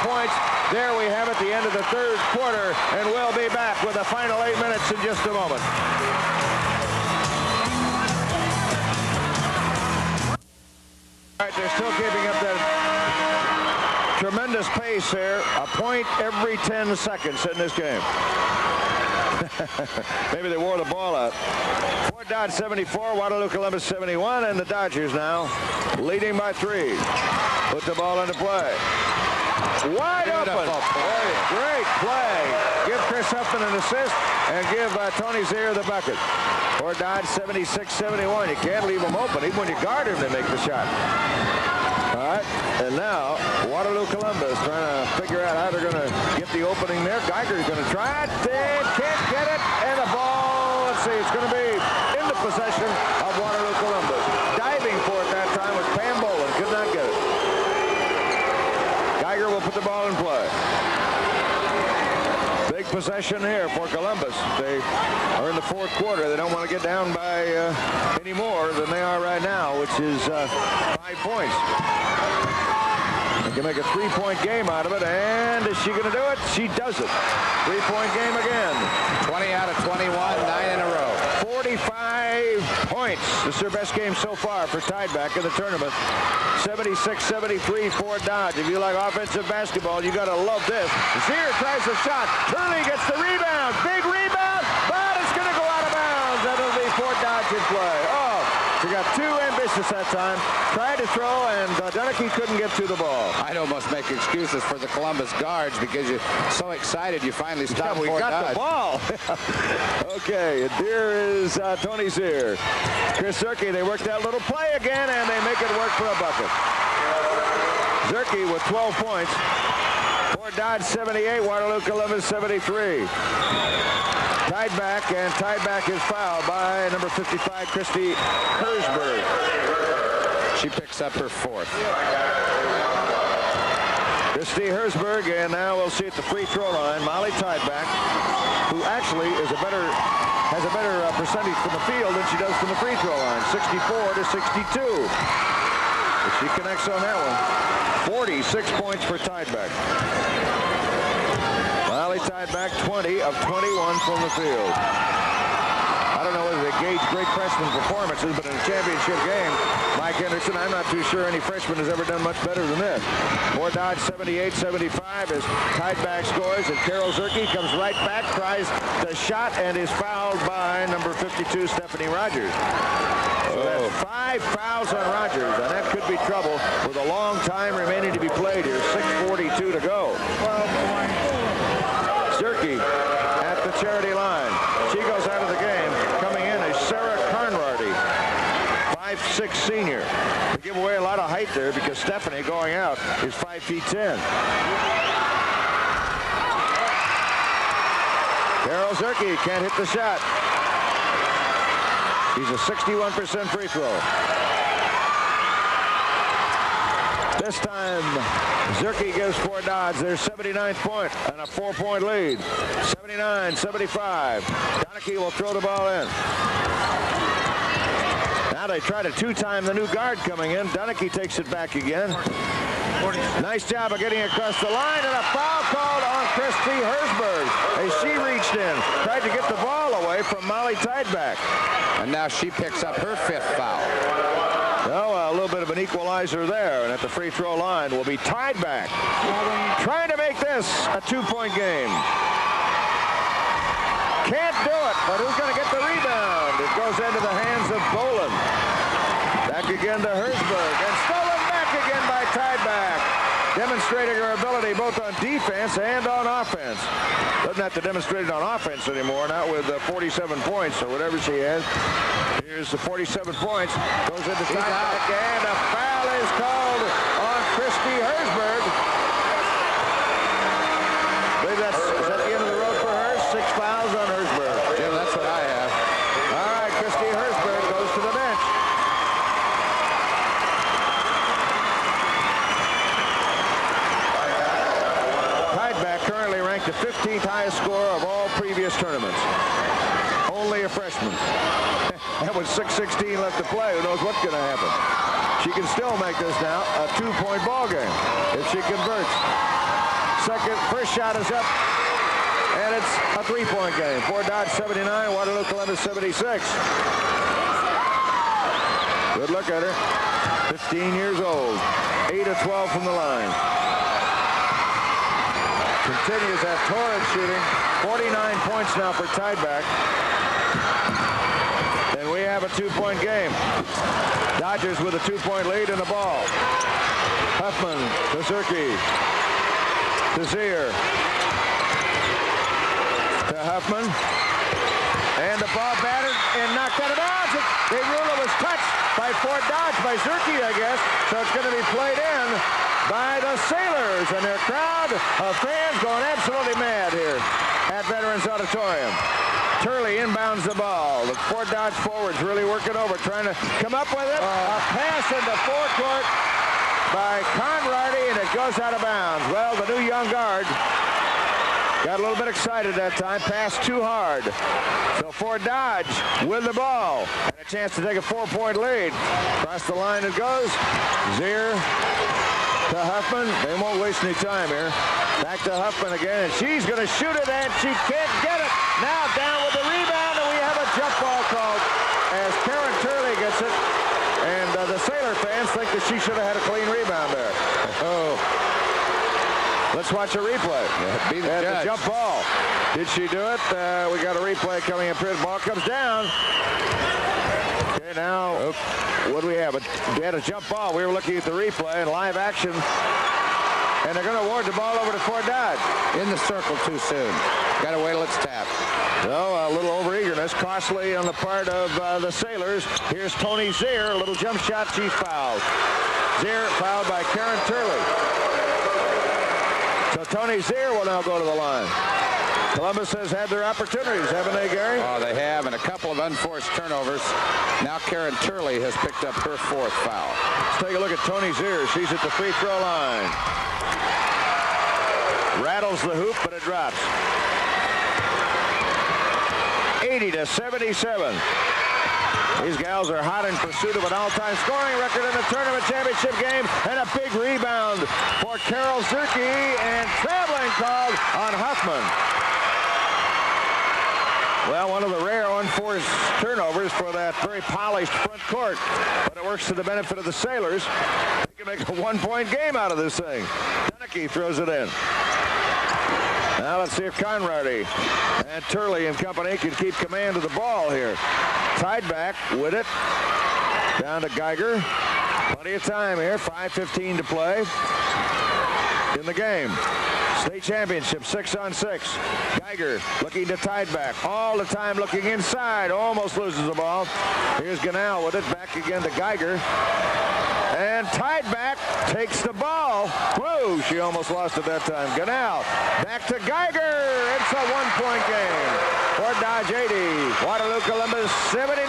points. There we have it, the end of the third quarter, and we'll be back with the final 8 minutes in just a moment. All right, they're still keeping up that tremendous pace here. A point every 10 seconds in this game. Maybe they wore the ball out. Fort Dodge 74, Waterloo Columbus 71, and the Dodgers now leading by 3. Put the ball into play. Wide open. Great play. Give Chris Huffman an assist and give Tony Zier the bucket. Fort Dodge 76-71. You can't leave them open. Even when you guard him, they make the shot. All right, and now Waterloo Columbus trying to figure out how they're going to get the opening there. Geiger's going to try it, and can't get it, and the ball, let's see, it's going to be in the possession of Waterloo Columbus. Diving for it that time was Pam Boland, could not get it. Geiger will put the ball in play. Big possession here for Columbus. They are in the fourth quarter. They don't want to get down by any more than they are right now, which is 5 points. They can make a 3-point game out of it, and is she going to do it? She does it. 3-point game again. 20 out of 21, 9 in a row. 45 points. This is their best game so far for tied-back in the tournament. 76-73 Fort Dodge. If you like offensive basketball, you got to love this. Zier tries the shot. Turley gets the rebound. Big rebound, but it's going to go out of bounds. That'll be Fort Dodge in play. Oh, she got too ambitious that time. Tried to throw, and Dunnicky couldn't get to the ball. I'd almost make excuses for the Columbus guards because you're so excited you finally stopped Fort Dodge. We got the ball. Okay, and here is Tony Zier. Chris Zerke, they worked that little play again, and they make it work for a bucket. Zerke with 12 points. Fort Dodge 78, Waterloo Columbus 73. Tied back, and tied back is fouled by number 55, Christy Hersberg. She picks up her 4th. Christy Hersberg, and now we'll see at the free throw line, Molly Tiedback, who actually has a better percentage from the field than she does from the free throw line, 64-62. If she connects on that one, 46 points for Tiedback. Molly Tiedback, 20 of 21 from the field. I don't know whether they gauge great freshman performances, but in a championship game, Mike Henderson, I'm not too sure any freshman has ever done much better than this. Fort Dodge 78-75 as Tiedback scores, and Carol Zerke comes right back, tries the shot, and is fouled by number 52, Stephanie Rogers. So that's 5 fouls on Rogers, and that could be trouble with a long time remaining to be played here. 6:42 to go. Zerke at the charity line. She goes out of the game. Coming in is Sarah Conrady, 5'6" senior. We give away a lot of height there because Stephanie going out is 5 feet 10. Carol Zerke can't hit the shot. He's a 61% free throw. This time, Zerke gives Fort Dodge their 79th point and a 4-point lead. 79-75. Donachie will throw the ball in. Now they try to two-time the new guard coming in. Donachie takes it back again. Nice job of getting across the line, and a foul called on Christy Herzberg as she reached in, tried to get the ball away from Molly Tideback. And now she picks up her 5th foul. Well, a little bit of an equalizer there, and at the free throw line will be Tideback, trying to make this a 2-point game. Can't do it, but who's going to get the rebound? It goes into the hands of Boland. Back again to Herzberg, and stolen back again by Tideback. Demonstrating her ability both on defense and on offense. Doesn't have to demonstrate it on offense anymore, not with 47 points or whatever she has. Here's the 47 points. Goes into Tideback, and a foul is called on Christy Herzberg. I believe is that the end of the road for her? 6 fouls on Herzberg. Jim, that's what I have. All right, Christy Herzberg goes to the bench. Tideback currently ranked the 15th highest scorer of all previous tournaments. Only a freshman. And with 6:16 left to play, who knows what's going to happen. She can still make this now a 2-point ball game if she converts. First shot is up, and it's a 3-point game. Fort Dodge 79, Waterloo Columbus 76. Good look at her. 15 years old. 8 of 12 from the line. Continues that torrid shooting. 49 points now for Tideback. And we have a 2-point game. Dodgers with a 2-point lead in the ball. Huffman to Zerke. To Zier. To Huffman. And the ball batted and knocked out of bounds. They rule it was touched by Fort Dodge, by Zerke, I guess. So it's going to be played in by the Sailors. And their crowd of fans going absolutely mad here at Veterans Auditorium. Turley inbounds the ball. The Fort Dodge forwards really working over, trying to come up with it. A pass into forecourt by Conrady, and it goes out of bounds. Well, the new young guard got a little bit excited that time. Passed too hard. So Fort Dodge with the ball. And a chance to take a 4-point lead. Across the line it goes. Zier to Huffman. They won't waste any time here. Back to Huffman again, and she's going to shoot it, and she can't get it. Now down with the rebound, and we have a jump ball called as Karen Turley gets it. And the Sailor fans think that she should have had a clean rebound there. Oh. Let's watch a replay. Be the judge. The jump ball. Did she do it? We got a replay coming in. The ball comes down. Okay, now, what do we have? We had a jump ball. We were looking at the replay and live action. And they're going to award the ball over to Fort Dodge. In the circle too soon. Got to wait till it's tapped. So a little over-eagerness, costly on the part of the Sailors. Here's Tony Zier, a little jump shot, she's fouled. Zier fouled by Karen Turley. So Tony Zier will now go to the line. Columbus has had their opportunities, haven't they, Gary? Oh, they have, and a couple of unforced turnovers. Now Karen Turley has picked up her 4th foul. Let's take a look at Tony Zier. She's at the free throw line. Rattles the hoop, but it drops. 80-77. These gals are hot in pursuit of an all-time scoring record in the tournament championship game, and a big rebound for Carol Zerke, and traveling called on Huffman. Well, one of the rare unforced turnovers for that very polished front court, but it works to the benefit of the Sailors. They can make a 1-point game out of this thing. Donachie throws it in. Now let's see if Conrady and Turley and company can keep command of the ball here. Tideback with it. Down to Geiger. Plenty of time here. 5:15 to play in the game. State championship, 6-on-6. Geiger looking to Tideback. All the time looking inside. Almost loses the ball. Here's Ganal with it. Back again to Geiger. And Tideback takes the ball. Whoa, she almost lost it that time. Ganal back to Geiger. It's a one-point game. Fort Dodge 80. Waterloo Columbus 79.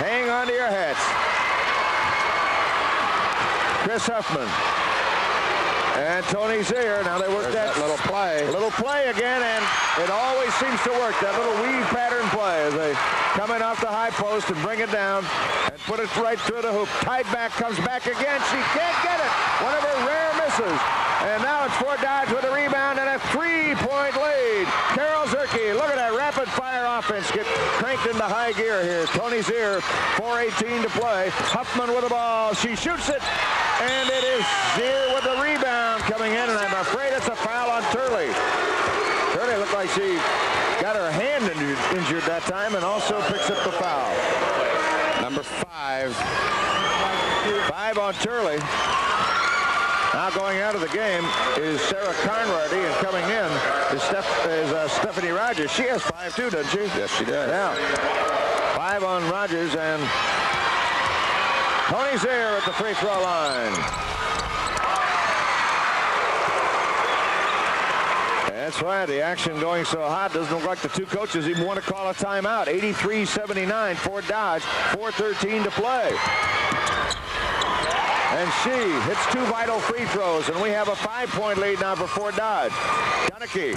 Hang on to your hats. Chris Huffman. And Tony Zier. Now they work that little play. Little play again, and it always seems to work. That little weave pattern play as they come in off the high post and bring it down and put it right through the hoop. Tideback comes back again. She can't get it. One of her rare misses. And now it's Fort Dodge with a rebound and a three-point lead. Carol Zerke, look at that rapid-fire offense get cranked into high gear here. Tony Zier, 4:18 to play. Huffman with the ball. She shoots it, and it is Zier with the rebound coming in, and I'm afraid it's a foul on Turley. Turley looked like she got her hand injured that time and also picks up the foul. Number 5. 5 on Turley. Now going out of the game is Sarah Conrady, and coming in is Stephanie Rogers. She has 5 too, doesn't she? Yes, she does. Yeah. 5 on Rogers, and Tony Zier at the free throw line. That's right. The action going so hot. Doesn't look like the two coaches even want to call a timeout. 83-79 Fort Dodge. 4:13 to play. And she hits 2 vital free throws, and we have a 5-point lead now for Fort Dodge. Dunnicky.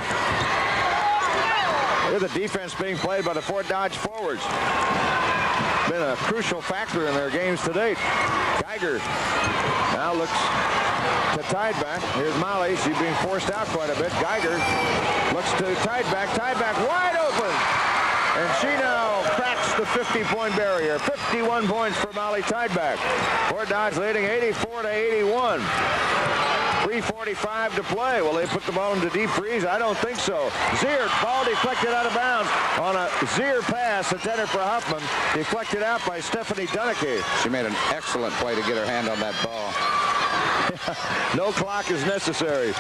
Here's the defense being played by the Fort Dodge forwards. Been a crucial factor in their games to date. Geiger now looks to Tideback. Here's Molly. She's being forced out quite a bit. Geiger looks to Tideback. Tideback wide open. And she now cracks the 50-point barrier. 51 points for Molly Tideback. Fort Dodge leading 84-81. 3:45 to play. Will they put the ball into deep freeze? I don't think so. Zier, ball deflected out of bounds on a Zier pass intended for Huffman. Deflected out by Stephanie Dunnicky. She made an excellent play to get her hand on that ball. No clock is necessary.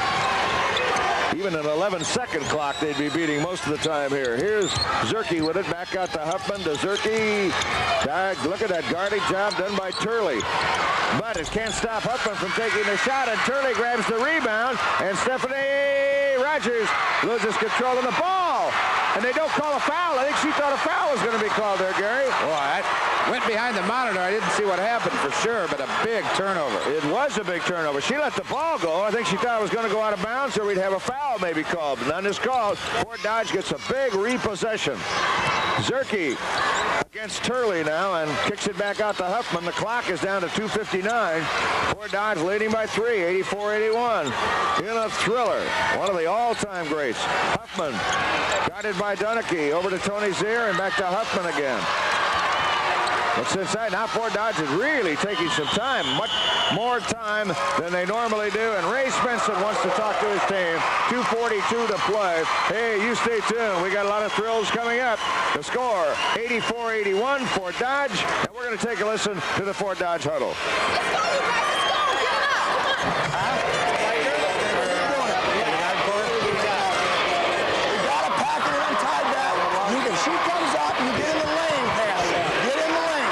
Even an 11-second clock they'd be beating most of the time here. Here's Zerke with it. Back out to Huffman to Zerke. Look at that guarding job done by Turley. But it can't stop Huffman from taking the shot, and Turley grabs the rebound, and Stephanie Rogers loses control of the ball. And they don't call a foul. I think she thought a foul was going to be called there, Gary. Well, I went behind the monitor. I didn't see what happened for sure, but a big turnover. It was a big turnover. She let the ball go. I think she thought it was going to go out of bounds, or we'd have a foul maybe called. But none is called. Fort Dodge gets a big repossession. Zerke against Turley now and kicks it back out to Huffman. The clock is down to 2:59. Fort Dodge leading by 3, 84-81. In a thriller, one of the all-time greats. Huffman guarded by Dunnicky. Over to Tony Zier and back to Huffman again. It's inside. Now Fort Dodge is really taking some time, much more time than they normally do. And Ray Spencer wants to talk to his team. 2:42 to play. Hey, you stay tuned. We got a lot of thrills coming up. The score, 84-81 Fort Dodge. And we're going to take a listen to the Fort Dodge huddle. Let's go, you guys. Let's go. Give it up. You got to pack it and untie that. She comes up, you get in the lane, pass. Get in the lane.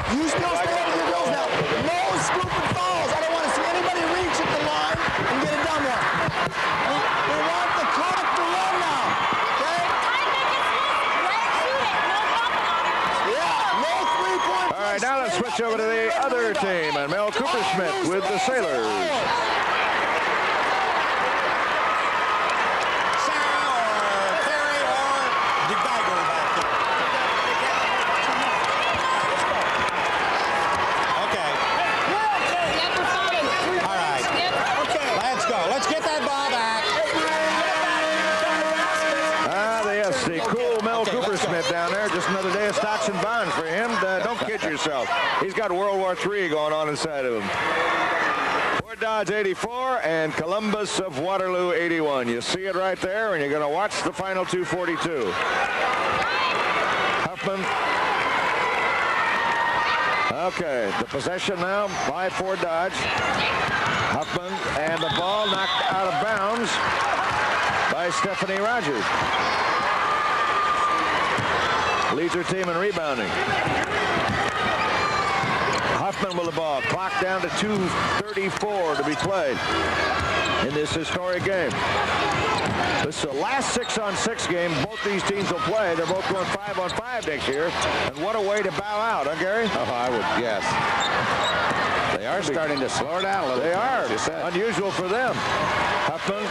You still stay with your girls now. No stupid fouls. I don't want to see anybody reach at the line and get a dumb one. We want the clock to run now. Okay? Yeah, no 3-point. All right, now let's switch over to the other team. And Mel Cooperschmidt with the Sailors. Down there, just another day of stocks and bonds for him. Don't kid yourself. He's got World War III going on inside of him. Fort Dodge 84 and Columbus of Waterloo 81. You see it right there, and you're going to watch the final 2:42. Okay, the possession now by Fort Dodge. Huffman, and the ball knocked out of bounds by Stephanie Rogers. Leads her team in rebounding. Huffman with the ball. Clock down to 2:34 to be played in this historic game. This is the last 6-on-6 game both these teams will play. They're both going 5-on-5 next year. And what a way to bow out, huh, Gary? Oh, I would guess. They are starting to slow down a little. They are. As you said. Unusual for them. Huffman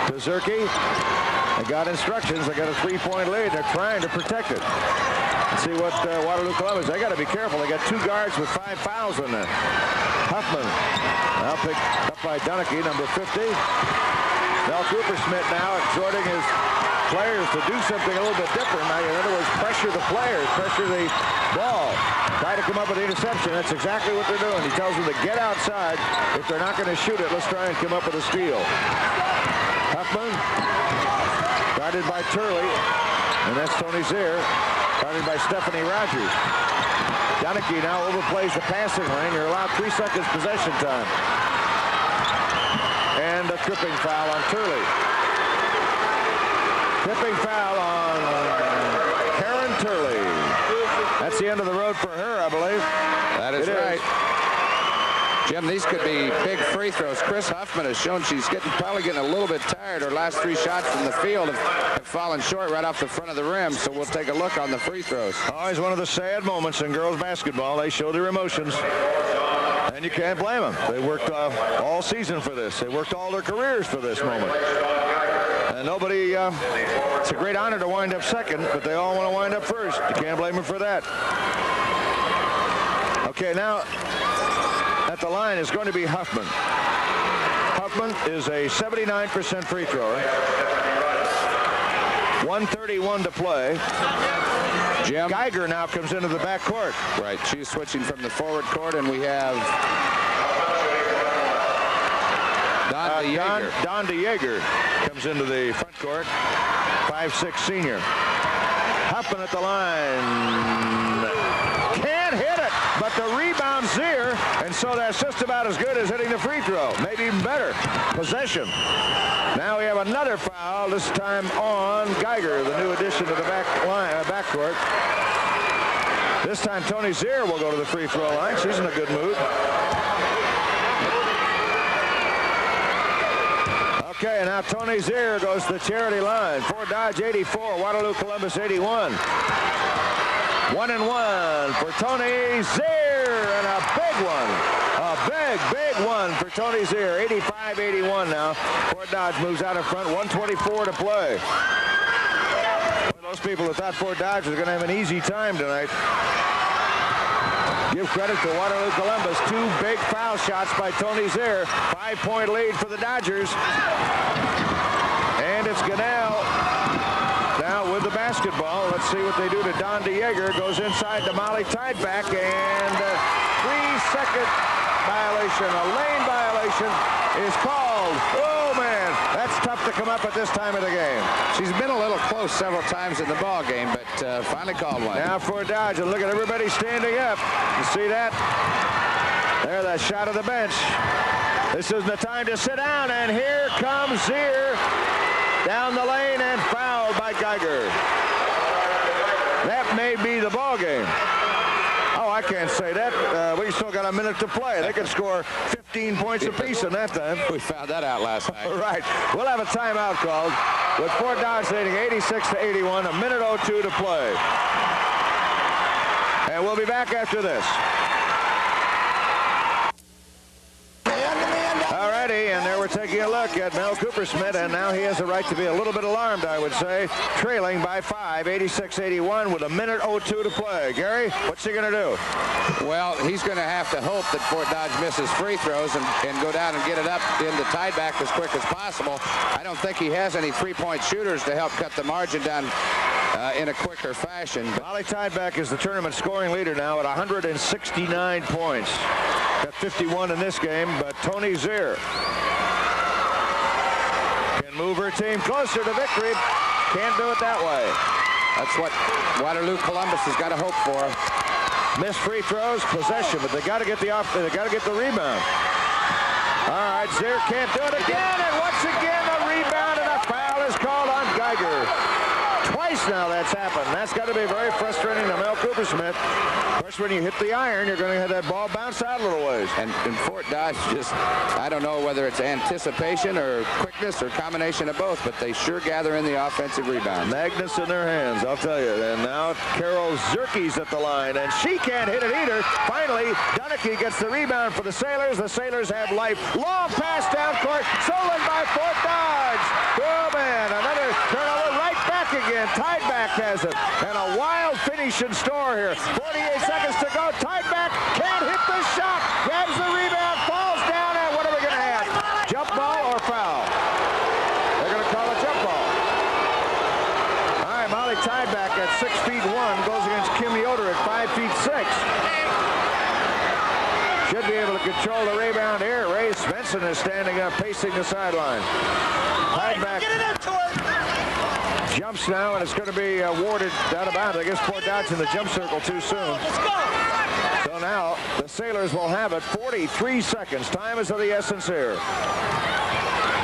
to Zerke. They got instructions. They got a 3-point lead. They're trying to protect it. Let's see what Waterloo Columbus. They got to be careful. They got 2 guards with 5 fouls in there. Huffman now picked up by Dunnicky, number 50. Mel Cooper-Smith now exhorting his players to do something a little bit different. Now, in other words, pressure the players, pressure the ball, try to come up with the interception. That's exactly what they're doing. He tells them to get outside. If they're not going to shoot it, let's try and come up with a steal. Huffman, guarded by Turley, and that's Tony Zier, guarded by Stephanie Rogers. Dunnicky now overplays the passing lane. You're allowed 3 seconds possession time. And a tripping foul on Turley. Tripping foul on Karen Turley. That's the end of the road for her, I believe. That is right. Jim, these could be big free throws. Chris Huffman has shown she's probably getting a little bit tired. Her last 3 shots from the field have fallen short right off the front of the rim, so we'll take a look on the free throws. Always one of the sad moments in girls basketball. They show their emotions, and you can't blame them. They worked all season for this. They worked all their careers for this moment. And nobody, it's a great honor to wind up second, but they all want to wind up first. You can't blame them for that. Okay, now at the line is going to be Huffman. Huffman is a 79% free thrower. 1:31 to play. Jim. Geiger now comes into the back court. Right, she's switching from the forward court, and we have Don DeYager comes into the front court. 5'6" senior. Huffman at the line. Can't hit it, but the rebound Zier, and so that's just about as good as hitting the free throw. Maybe even better. Possession. Now we have another foul, this time on Geiger, the new addition to the backcourt. This time Tony Zier will go to the free throw line. She's in a good mood. Okay, now Tony Zier goes to the charity line. Fort Dodge 84, Waterloo Columbus 81. 1-1 for Tony Zier, and a big one. A big one for Tony Zier. 85-81 now. Fort Dodge moves out in front. 1:24 to play. Those people that thought Fort Dodge was going to have an easy time tonight. Give credit to Waterloo Columbus. 2 big foul shots by Tony Zier. 5-point lead for the Dodgers. And it's Ganell now with the basketball. Let's see what they do to Don DeYager. Goes inside to Molly Tideback, and 3-second violation, a lane violation is called. Oh man, that's tough to come up at this time of the game. She's been a little close several times in the ball game, but finally called one. Now for Dodge, and look at everybody standing up. You see that? There, that shot of the bench. This is the time to sit down, and here comes Zier down the lane and fouled by Geiger. That may be the ball game. Oh, I can't say that. We still got a minute to play. They can score 15 points apiece in that time. We found that out last night. Right. We'll have a timeout called with Fort Dodge leading 86-81, a minute 02 to play. And we'll be back after this. Alrighty, and there we're taking a look at Mel Cooper-Smith, and now he has the right to be a little bit alarmed, I would say. Trailing by 5, 86-81 with a minute 02 to play. Gary, what's he going to do? Well, he's going to have to hope that Fort Dodge misses free throws and go down and get it up into Tideback as quick as possible. I don't think he has any 3-point shooters to help cut the margin down in a quicker fashion. Molly Tideback is the tournament scoring leader now at 169 points. Got 51 in this game, but Tony Zier can move her team closer to victory. Can't do it that way. That's what Waterloo Columbus has got to hope for. Missed free throws, possession, but they got to get the rebound. All right, Zier can't do it again, and once again a rebound and a foul is called on Geiger. Twice now that's happened. That's got to be very frustrating to Mel Coopersmith. Of course, when you hit the iron, you're going to have that ball bounce out a little ways. And Fort Dodge just, I don't know whether it's anticipation or quickness or combination of both, but they sure gather in the offensive rebound. Magnus in their hands, I'll tell you. And now Carol Zerke's at the line, and she can't hit it either. Finally, Dunnicky gets the rebound for the Sailors. The Sailors have life. Long pass down court, stolen by Fort Dodge. Oh, man, another turnover right back again. Tideback has it. And a wild finish in store here. 48 seconds to go. Tideback can't hit the shot. Grabs the rebound, falls down, and what are we going to have? Jump ball or foul? They're going to call a jump ball. All right, Molly Tideback at 6'1" goes against Kim Yoder at 5'6". Should be able to control the rebound here. Ray Svensson is standing up, pacing the sideline. Tideback jumps now, and it's going to be awarded out of bounds. I guess Fort Dodge in the jump circle too soon. So now the Sailors will have it. 43 seconds. Time is of the essence here.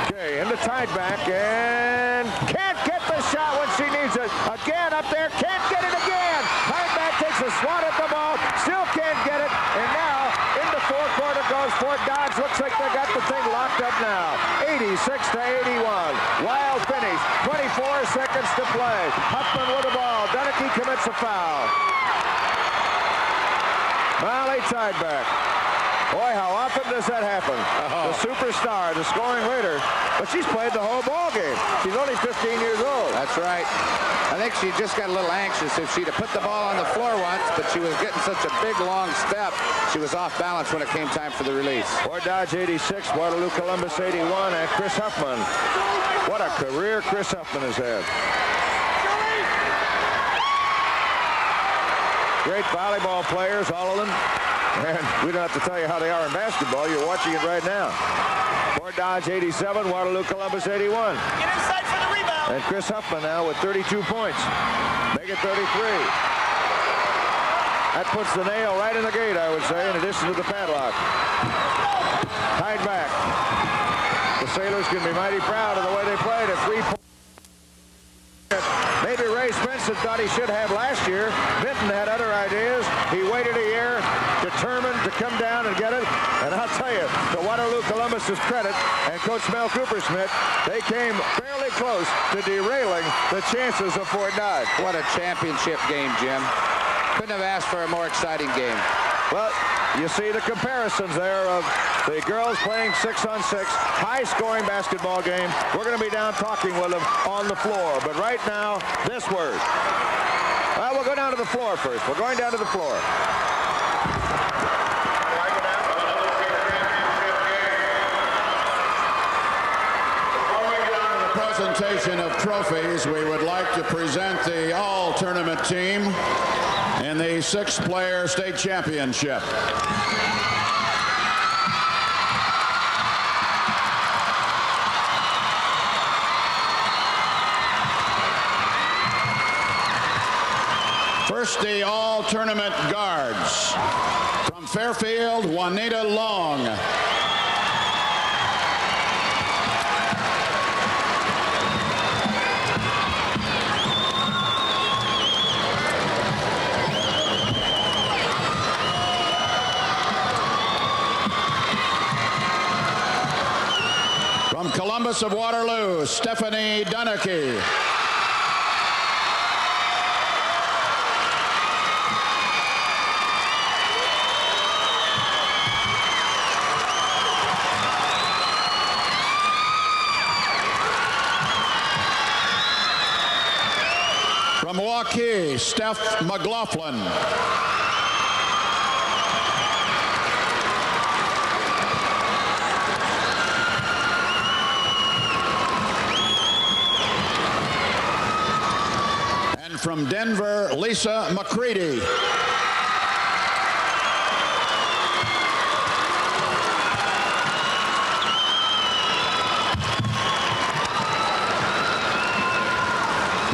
Okay, into Tideback, and can't get the shot when she needs it. Again up there, can't get it again. Tideback takes a swat at the ball, still can't get it, and now into forecourt it goes. Fort Dodge looks like they got the thing locked up now. 86-81. Wild finish. 24 seconds to play. Huffman with the ball. Dunnicky commits a foul. Molly Tideback. Boy, how often does that happen? The superstar, the scoring leader, but she's played the whole ball game. She's only 15 years old. That's right. I think she just got a little anxious. If she'd have put the ball on the floor once, but she was getting such a big, long step, she was off balance when it came time for the release. Fort Dodge 86, Waterloo Columbus 81, and Chris Huffman. What a career Chris Huffman has had. Great volleyball players, all of them. And we don't have to tell you how they are in basketball. You're watching it right now. Fort Dodge 87, Waterloo Columbus 81. Get inside for the rebound. And Chris Huffman now with 32 points. Make it 33. That puts the nail right in the gate, I would say, in addition to the padlock. Tied back. The Sailors can be mighty proud of the way they played at 3 points. Maybe Ray Svensson thought he should have last year. Vinton had other ideas. He waited a year, determined to come down and get it. And I'll tell you, to Waterloo Columbus's credit and Coach Mel Coopersmith, they came fairly close to derailing the chances of Fort Dodge. What a championship game, Jim. Couldn't have asked for a more exciting game. Well, you see the comparisons there of the girls playing 6-on-6, high-scoring basketball game. We're going to be down talking with them on the floor. But right now, this word. Well, we'll go down to the floor first. We're going down to the floor. Presentation of trophies, we would like to present the all-tournament team in the 6-player state championship. First, the all-tournament guards. From Fairfield, Juanita Long. From Columbus of Waterloo, Stephanie Dunnicky. From Waukee, Steph McLaughlin. And from Denver, Lisa McCready.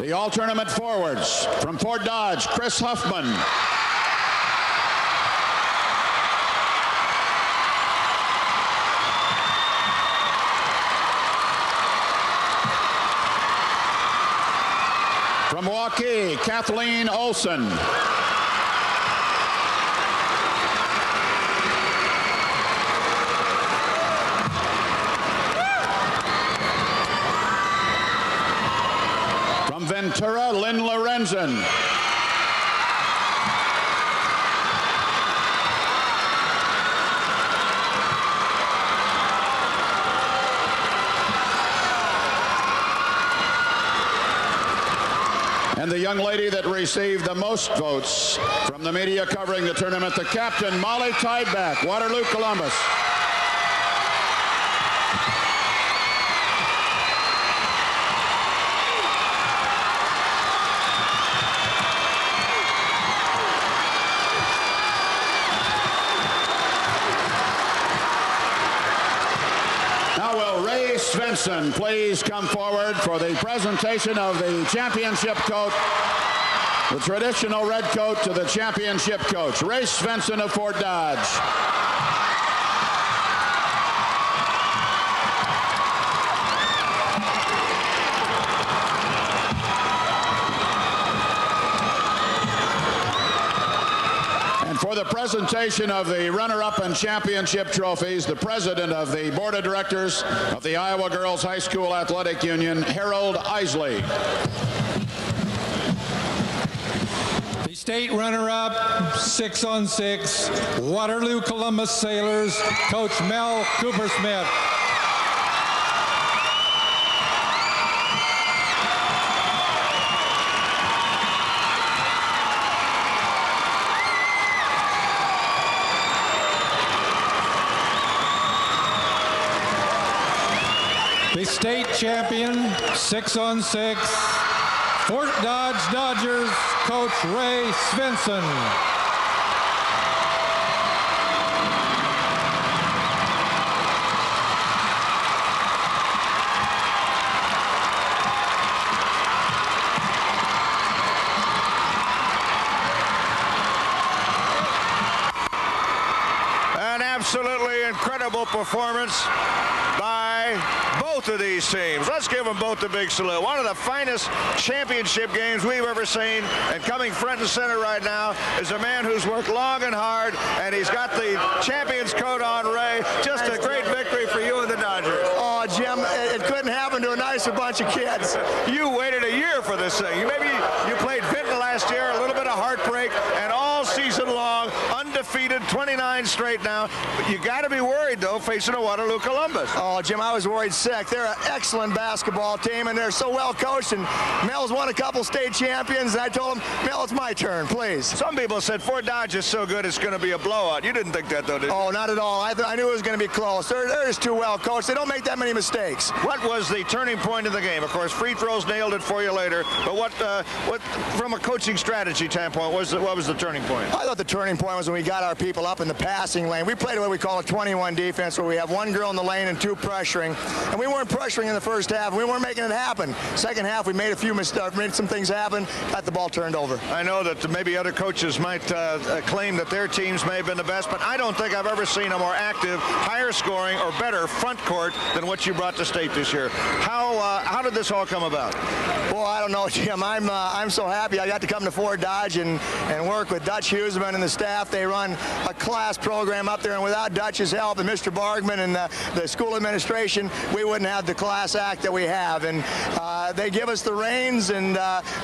The all-tournament forwards. From Fort Dodge, Chris Huffman. From Waukee, Kathleen Olson. From Ventura, Lynn Lorenzen. And the young lady that received the most votes from the media covering the tournament, the captain, Molly Tideback, Waterloo, Columbus. Svensson, please come forward for the presentation of the championship coat, the traditional red coat to the championship coach, Ray Svensson of Fort Dodge. For the presentation of the runner-up and championship trophies, the president of the board of directors of the Iowa Girls High School Athletic Union, Harold Isley. The state runner-up, 6-on-6, Waterloo Columbus Sailors, Coach Mel Coopersmith. The state champion, 6-on-6, Fort Dodge Dodgers, Coach Ray Svensson. An absolutely incredible performance by both of these teams. Let's give them both a big salute. One of the finest championship games we've ever seen, and coming front and center right now is a man who's worked long and hard, and he's got the champion's coat on, Ray. Just a great victory for you and the Dodgers. Oh, Jim, it couldn't happen to a nicer bunch of kids. You waited a year for this thing. Maybe you played Vinton last year, a little bit of heartbreak, and all season long, undefeated, 29 straight now. But you got to be worried, though, facing a Waterloo Columbus. Oh, Jim, I was worried sick. They're an excellent basketball team, and they're so well coached. And Mel's won a couple state champions, and I told him, Mel, it's my turn, please. Some people said Fort Dodge is so good it's going to be a blowout. You didn't think that, though, did you? Oh, not at all. I knew it was going to be close. They're just too well coached. They don't make that many mistakes. What was the turning point of the game? Of course, free throws nailed it for you later. But what from a coaching strategy standpoint, what was the turning point? I thought the turning point was when we got our people up in the passing lane. We played what we call a 21 defense, where we have one girl in the lane and two pressuring. And we weren't pressuring in the first half. We weren't making it happen. Second half, we made a few mistakes, made some things happen, got the ball turned over. I know that maybe other coaches might claim that their teams may have been the best, but I don't think I've ever seen a more active, higher scoring, or better front court than what you brought to state this year. How did this all come about? Well, I don't know, Jim. I'm so happy I got to come to Fort Dodge and work with Dutch Huseman and the staff. They run a class program up there, and without Dutch's help and Mr. Bargman and the school administration, we wouldn't have the class act that we have. And they give us the reins, and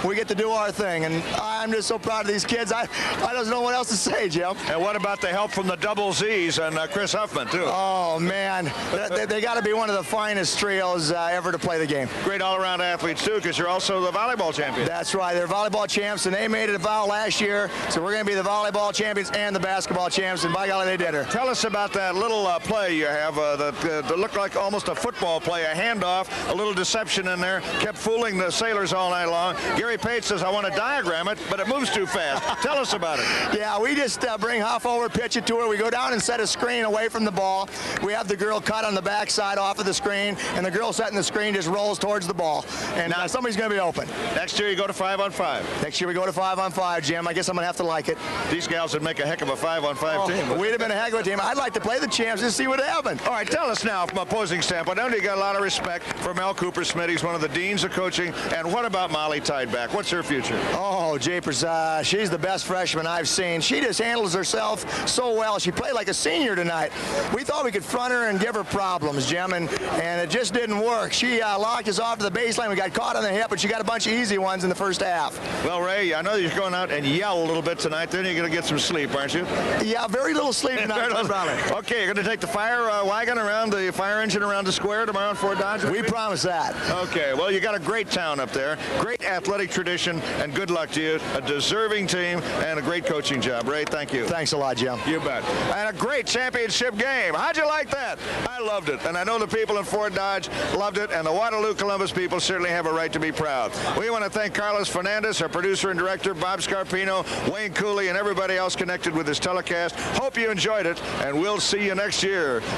we get to do our thing. And I'm just so proud of these kids. I don't know what else to say, Jim. And what about the help from the Double Z's and Chris Huffman, too? Oh, man. They got to be one of the finest trios ever to play the game. Great all-around athletes, too, because you're also the volleyball champion. That's right. They're volleyball champs, and they made it a vow last year, so we're going to be the volleyball champions and the basketball champs, and by golly, they did her. Tell us about that little play you have that looked like almost a football play, a handoff, a little deception in there, kept fooling the Sailors all night long. Gary Pate says, I want to diagram it, but it moves too fast. Tell us about it. Yeah, we just bring Huff over, pitch it to her. We go down and set a screen away from the ball. We have the girl cut on the backside off of the screen, and the girl setting the screen just rolls towards the ball. And now somebody's going to be open. Next year you go to 5-on-5. Next year we go to 5-on-5, Jim. I guess I'm going to have to like it. These gals would make a heck of a 5-on-5 team. We'd have been a heck of a team. I'd like to play the champs and see what happened. All right, tell us now from opposing standpoint. I know you got a lot of respect for Mel Cooper-Smith. He's one of the deans of coaching. And what about Molly Tideback? What's her future? Oh, Japers, she's the best freshman I've seen. She just handles herself so well. She played like a senior tonight. We thought we could front her and give her problems, Jim, and it just didn't work. She locked us off to the baseline. We got caught on the hip, but she got a bunch of easy ones in the first half. Well, Ray, I know you're going out and yell a little bit tonight. Then you're going to get some sleep, aren't you? Yeah, very little sleep tonight. Okay, you're going to take the fire wagon around, the fire engine around the square tomorrow in Fort Dodge? We promise that. Okay, well, you got a great town up there, great athletic tradition, and good luck to you. A deserving team and a great coaching job. Ray, thank you. Thanks a lot, Jim. You bet. And a great championship game. How'd you like that? I loved it, and I know the people in Fort Dodge loved it, and the Waterloo Columbus people certainly have a right to be proud. We want to thank Carlos Fernandez, our producer and director, Bob Scarpino, Wayne Cooley, and everybody else connected with this telecast. Hope you enjoyed it, and we'll see you next year.